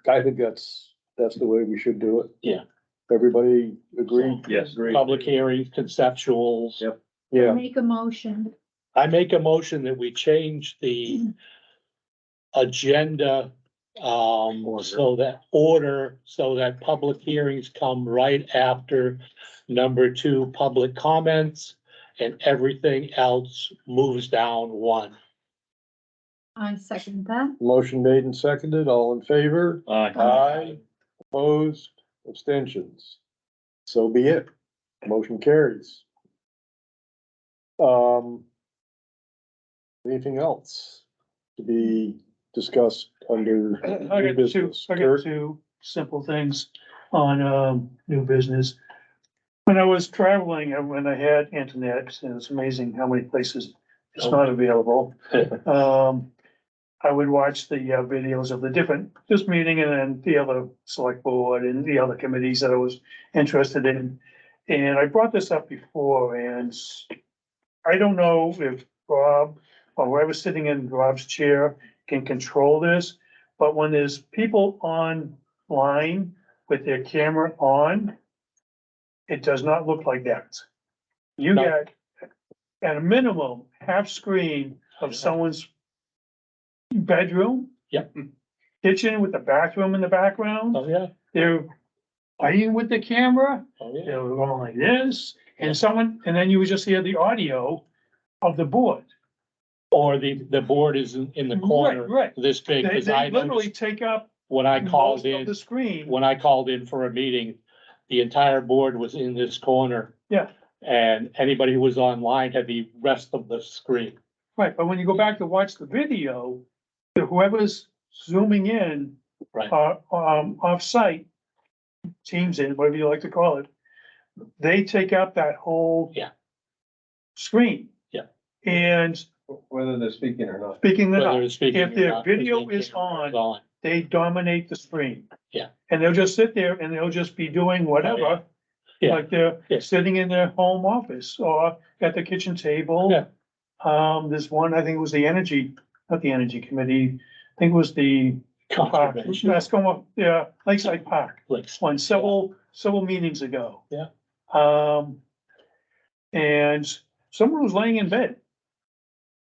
I think that's the way we should do it. Yeah. Everybody agree? Yes. Public hearings, conceptuals. Yep. Yeah, Make a motion. I make a motion that we change the agenda, so that public hearings come right after number 2, public comments, and everything else moves down one. I second that. motion made and seconded, all in favor? Aye. Aye. Opposed, abstentions. So be it. Motion carries. Anything else to be discussed under I new got two, business? I got Kurt? two simple things on, new business. When I was traveling and when I had internet, and it's amazing how many places it's not available. I would watch the videos of the different, this meeting and then the other select board and the other committees that I was interested in. And I brought this up before and I don't know if Rob or whoever's sitting in Rob's chair can control this. But when there's people online with their camera on, it does not look like that. You No. get at a minimum, half screen of someone's bedroom. Yep. Kitchen with the bathroom in the background. Oh, yeah, They're playing with the camera. oh, yeah. They're going like this and and then you would just hear the audio of the board. Or the board is in the corner Right. this big, They, because they I literally noticed take up when I called most of in, the screen. when I called in for a meeting, the entire board was in this corner. Yeah. And anybody who was online had the rest of the screen. Right, but when you go back to watch the video, whoever's zooming in, Right. off-site, Teams in, whatever you like to call it, they take up that whole Yeah. screen. Yeah. And Whether they're speaking or not. speaking of, Whether it's speaking if or their not, 'cause video their is camera is on, they dominate the screen. Yeah. And they'll just sit there and they'll just be doing whatever, Yeah. like they're Yeah. sitting in their home office or at the kitchen table. Yeah. There's one, I think it was the energy, not the energy committee, I think it was the Conservation. That's going, yeah, Lakeside Park, Like, one several meetings ago. Yeah. And someone was laying in bed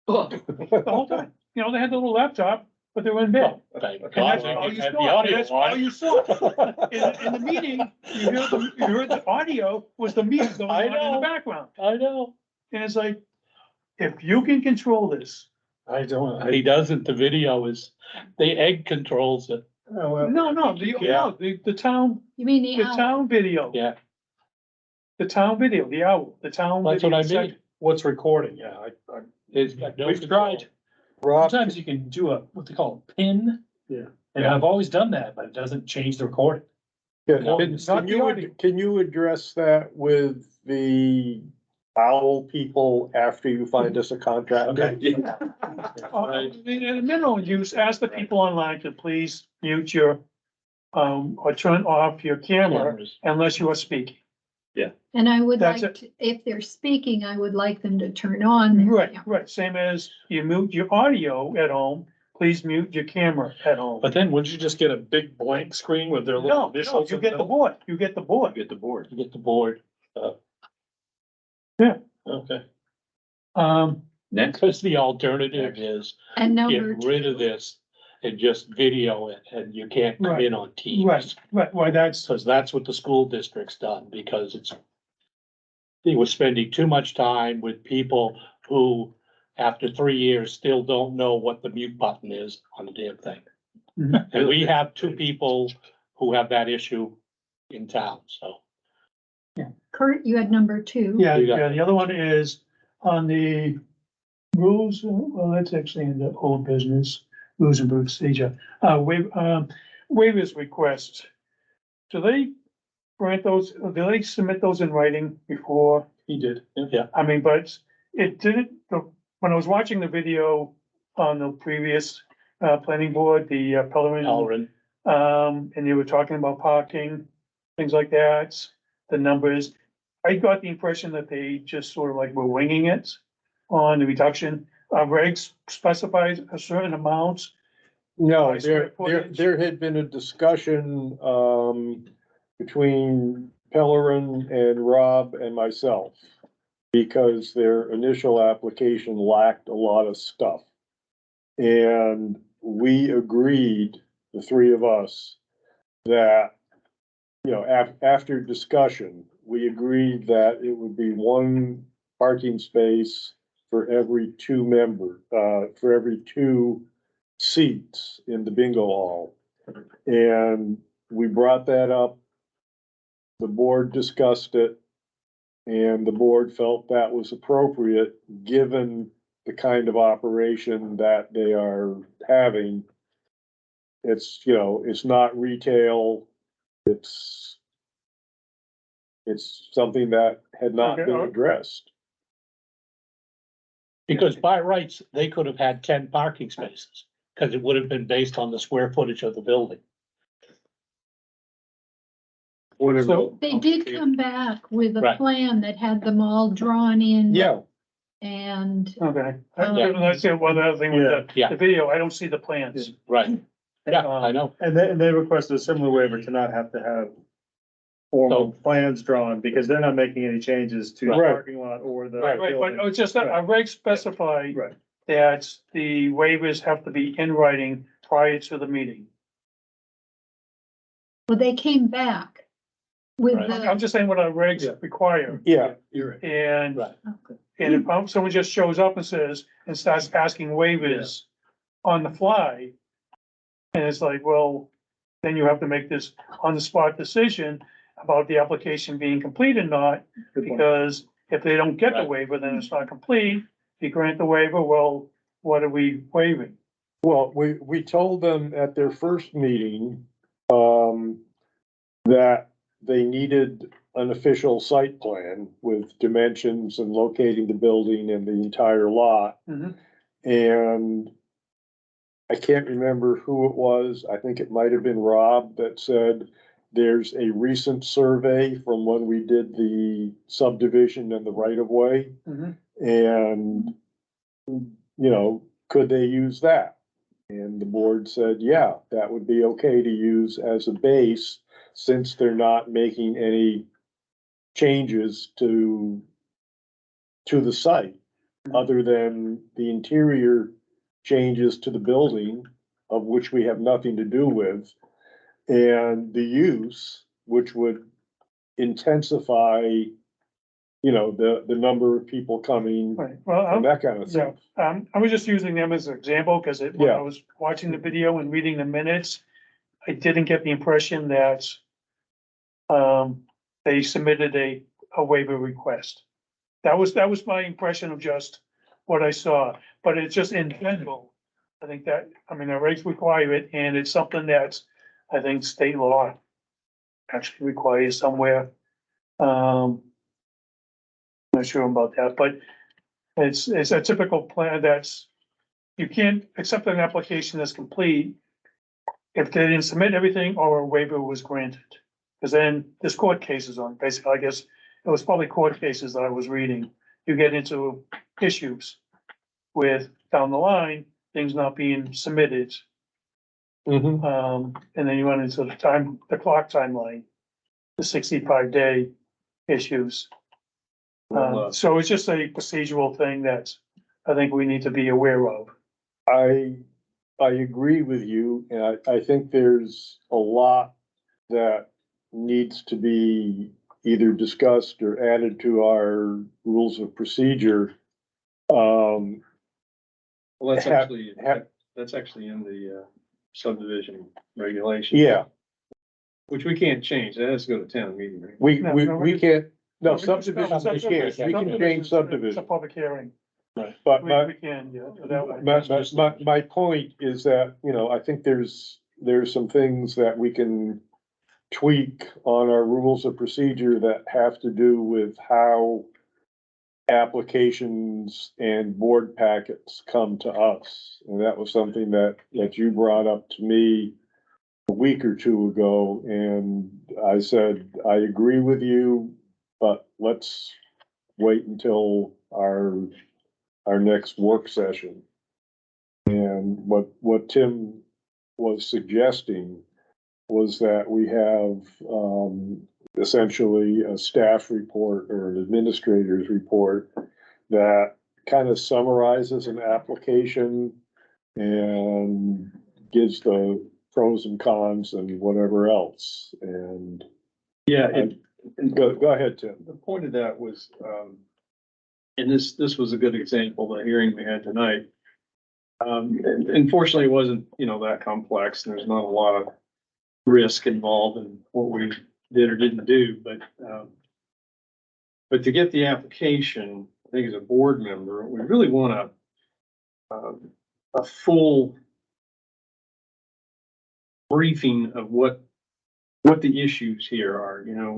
the whole time. You know, they had the little laptop, but they were in bed. Thank And God that's all we you had the saw. audio That's all on. you saw. In the meeting, you heard the audio was the meeting going I on in the know. background. I know. And it's like, if you can control this, I don't, He doesn't, the video is, the egg controls it. no, Yeah. the town, You mean the the owl? town video. Yeah. The town video, the owl, the town. That's what video I section. mean. what's recording, yeah, I, It's got no we've control. tried. Rob, Sometimes you can do what they call a pin. Yeah. And I've always done that, but it doesn't change the recording. can not can the audio. can you address that with the owl people after you find us a contractor? I mean, at a minimum, you ask the people online to please mute your, or turn off your camera Cameras. unless you are speaking. And I would That's like, if they're speaking, I would like them to turn on. their Right, camera. right, same as you mute your audio at home, please mute your camera at home. But then wouldn't you just get a big blank screen with their little No, initials? you get the board, you get the board. Get the board. You get the board, Okay. Next, because the alternative is And get number rid of two, this and just video it, and you can't come Right. in on Teams. Right, why that's, Cause that's what the school district's done, because they were spending too much time with people who, after 3 years, still don't know what the mute button is on the damn thing. Mhm. And we have two people who have that issue in town, so. Kurt, you had number two. yeah, You got- yeah, the other one is on the rules, well, that's actually in the old business, rules and procedure, waivers request. Do they grant those, do they submit those in writing before? He did. Yeah. I mean, but it didn't, when I was watching the video on the previous, planning board, the Pellerin, Halloran, and they were talking about parking, things like that, the numbers. I got the impression that they just sort of like were winging it on the reduction. Regs specifies a certain amount. No, By square there footage. had been a discussion, between Pellerin and Rob and myself. Because their initial application lacked a lot of stuff. And we agreed, the three of us, that, you know, after discussion, we agreed that it would be one parking space for every for every two seats in the bingo hall. And we brought that up. The board discussed it. And the board felt that was appropriate, given the kind of operation that they are having. It's, you know, it's not retail, it's something that had not been addressed. Because by rights, they could have had 10 parking spaces, because it would have been based on the square footage of the building. So, They did come back with a Right. plan that had them all drawn in. Yeah, And, okay, Yeah. that's the one other thing with Yeah. the video, I don't see the plans. Right. Yeah, I know. And they requested a similar waiver to not have to have formal plans drawn, because they're not making any changes to the Right. parking lot or the. Right, but building. it's just that our regs specify Right. that the waivers have to be in writing prior to the meeting. well, they came back with Right. I'm the, just saying what our regs require, yeah, You're right. and, Right. and if someone just shows up and says, and starts asking waivers on the fly, and it's like, well, then you have to make this on-the-spot decision about the application being complete or not, Good point. because if they don't get the Right. waiver, then it's not complete. If you grant the waiver, well, what are we waiving? well, we told them at their first meeting, that they needed an official site plan with dimensions and locating the building and the entire lot. Mhm. And I can't remember who it was. I think it might have been Rob that said there's a recent survey from when we did the subdivision and the right of way. Mhm. And, you know, could they use that? And the board said, yeah, that would be okay to use as a base, since they're not making any changes to the site, other than the interior changes to the building, of which we have nothing to do with, and the use, which would intensify, you know, the number of people coming Right, well, and that kind of yeah, stuff. I was just using them as an example, because when I Yeah. was watching the video and reading the minutes, I didn't get the impression that they submitted a waiver request. That was my impression of just what I saw, but it's just in general. I think that, I mean, our regs require it, and it's something that I think state law actually requires somewhere. Not sure about that, but it's a typical plan that's, you can't accept an application that's complete if they didn't submit everything or a waiver was granted. Because then there's court cases on, basically, I guess, it was probably court cases that I was reading. You get into issues with, down the line, things not being submitted. Mhm. And then you run into the clock timeline, the 65-day issues. So it's just a procedural thing that I think we need to be aware of. I agree with you, and I think there's a lot that needs to be either discussed or added to our rules of procedure. Well, that's Have- actually, have- that's actually in the subdivision regulation. Yeah, Which we can't change. That has to go to town meeting, right? we can't, no, No, subdivision, we can't, we can change It's a subdivision, public hearing. but We can, yeah, do that way. my point is that, you know, I think there's some things that we can tweak on our rules of procedure that have to do with how applications and board packets come to us. And that was something that you brought up to me a week or two ago, and I said, I agree with you, but let's wait until our next work session. And what Tim was suggesting was that we have, essentially a staff report or an administrator's report that kind of summarizes an application and gives the pros and cons and whatever else. And Yeah, go ahead, Tim. the point of that was, and this was a good example, the hearing we had tonight. And unfortunately, it wasn't, that complex, and there's not a lot of risk involved in what we did or didn't do, but to get the application, I think as a board member, we really wanna a full briefing of what the issues here are, you know,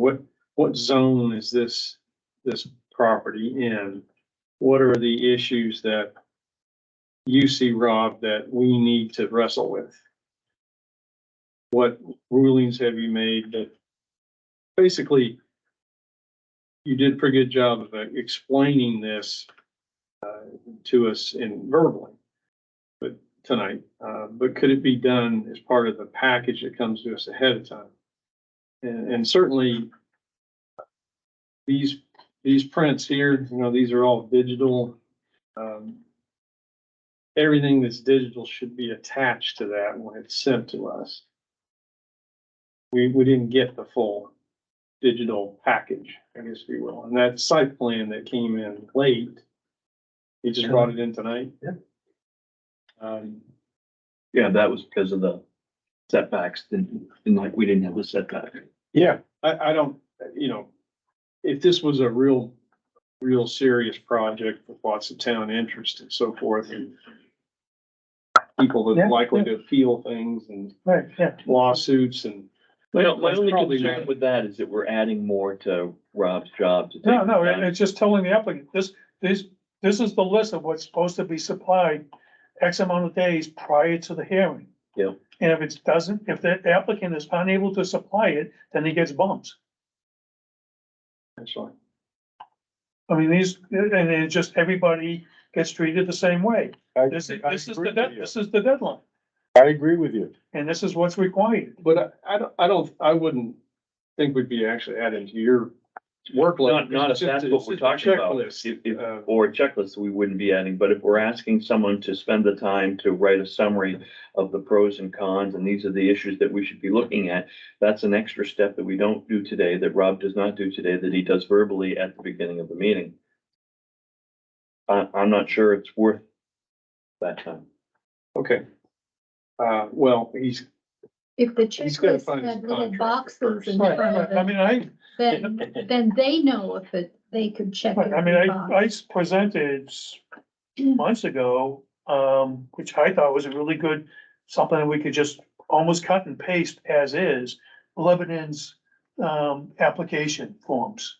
what zone is this property in? What are the issues that you see, Rob, that we need to wrestle with? What rulings have you made that basically you did a pretty good job of explaining this to us in verbally, but tonight, but could it be done as part of the package that comes to us ahead of time? And certainly these prints here, you know, these are all digital. Everything that's digital should be attached to that when it's sent to us. We didn't get the full digital package, I guess we will. And that site plan that came in late, he just brought it in tonight. Yeah. Yeah, that was because of the setbacks, we didn't have the setback. Yeah, I don't, you know, if this was a real serious project with lots of town interest and so forth, and people that Yeah, are likely to appeal things and Right, yeah. lawsuits and. My That's only probably concern not- with that is that we're adding more to Rob's job to take. No, the time. it's just telling the applicant, this is the list of what's supposed to be supplied X amount of days prior to the hearing. Yeah. And if if the applicant is unable to supply it, then he gets bumps. That's fine. I mean, and it's just everybody gets treated the same way. This is the deadline, I agree with you. and this is what's required. But I wouldn't think we'd be actually adding to your workload. Not if that's what we're talking about. Checklist. Or a checklist, we wouldn't be adding, but if we're asking someone to spend the time to write a summary of the pros and cons, and these are the issues that we should be looking at, that's an extra step that we don't do today, that Rob does not do today, that he does verbally at the beginning of the meeting. I'm not sure it's worth that time. Okay. Well, he's If the He's gotta checklist find his had little contract boxes first. in Right, front of I it, mean, then they know if they could check it. I mean, I presented months ago, which I thought was a really good, something that we could just almost cut and paste as is, Lebanon's, application forms.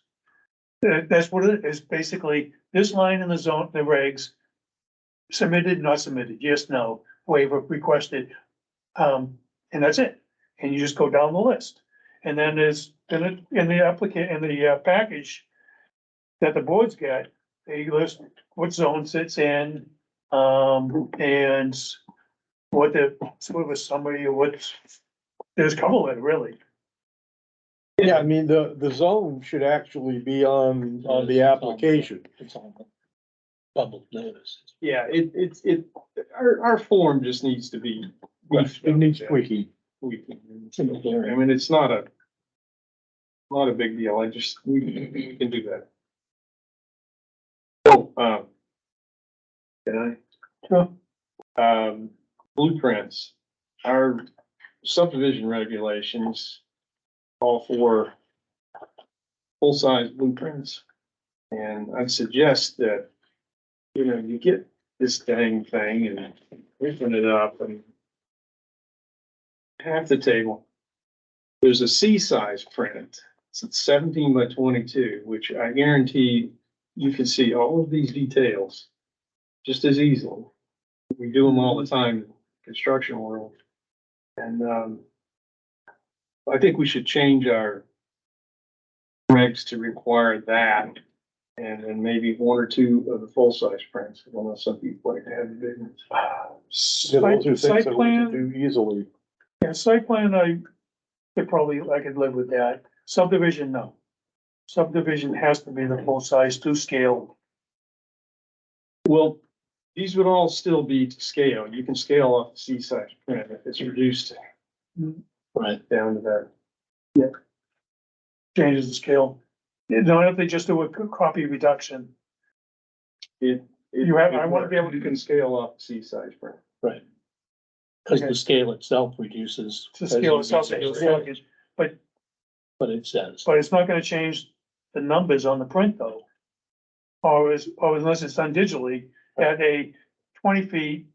That's what it is, basically, this line in the zone, the regs, submitted, not submitted, yes, no, waiver requested, and that's it. And you just go down the list. And then in the applicant, in the package that the boards get, they list what zone sits in, and what the, sort of a summary of what's, there's a couple of it, really. Yeah, I mean, the zone should actually be on the application. It's on the public notice. yeah, our form just needs to be. beefed It up. needs tweaking. It's in the I hearing. mean, it's not a big deal. We can do that. Oh, can Sure. I? Blueprints, our subdivision regulations call for full-size blueprints. And I'd suggest that, you know, you get this dang thing and open it up and half the table. There's a C-size print. It's 17 by 22, which I guarantee you can see all of these details just as easily. We do them all the time in the construction world. And I think we should change our regs to require that. And then maybe one or two of the full-size prints. I know some people like to have the big ones. Yeah, those are things Site that we plan, can do easily. yeah, site plan, I could live with that. Subdivision, no. Subdivision has to be the full size to scale. Well, these would all still be to scale. You can scale off the C-size print if it's reduced Right. down to that. Changes the scale. You don't have to just do a copy reduction. I want to be able You to can scale off the C-size print. Right. Cause Okay. the scale itself reduces. to as scale you itself reduce into the a footage, package, but But it says, it's not gonna change the numbers on the print though. Or unless it's done digitally at a 20 feet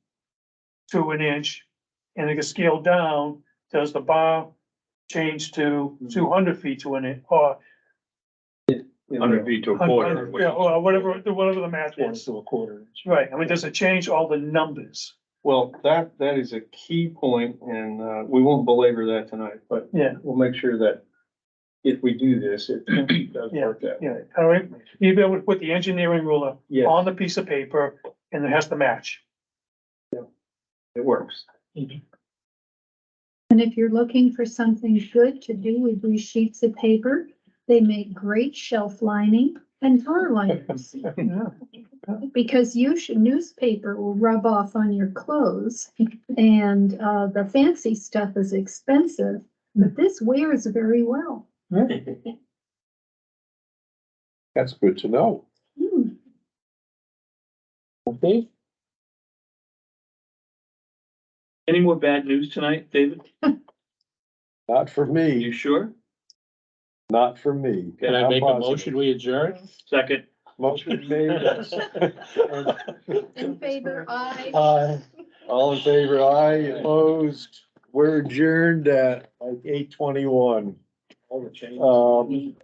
to an inch, and it gets scaled down, does the bar change to 200 feet to an inch, or 100 feet to a quarter. yeah, or whatever the math One is. to a quarter inch. Right, I mean, does it change all the numbers? Well, that is a key point, and, we won't belabor that tonight, but Yeah. we'll make sure that if we do this, it does work out. Yeah, all right, you'd be able to put the engineering ruler Yes, on the piece of paper, and it has to match. it works. And if you're looking for something good to do with these sheets of paper, they make great shelf lining and drawer liners. Yeah. Because usually newspaper will rub off on your clothes and, the fancy stuff is expensive, but this wears very well. That's good to know. Hmm. Okay, Any more bad news tonight, David? Not for You me, sure? not for me. can I I'm make a positive. motion, we adjourn? Second. Motion made. In favor, aye. All in favor, aye, opposed, we're adjourned at like 8:21. All the changes. Um,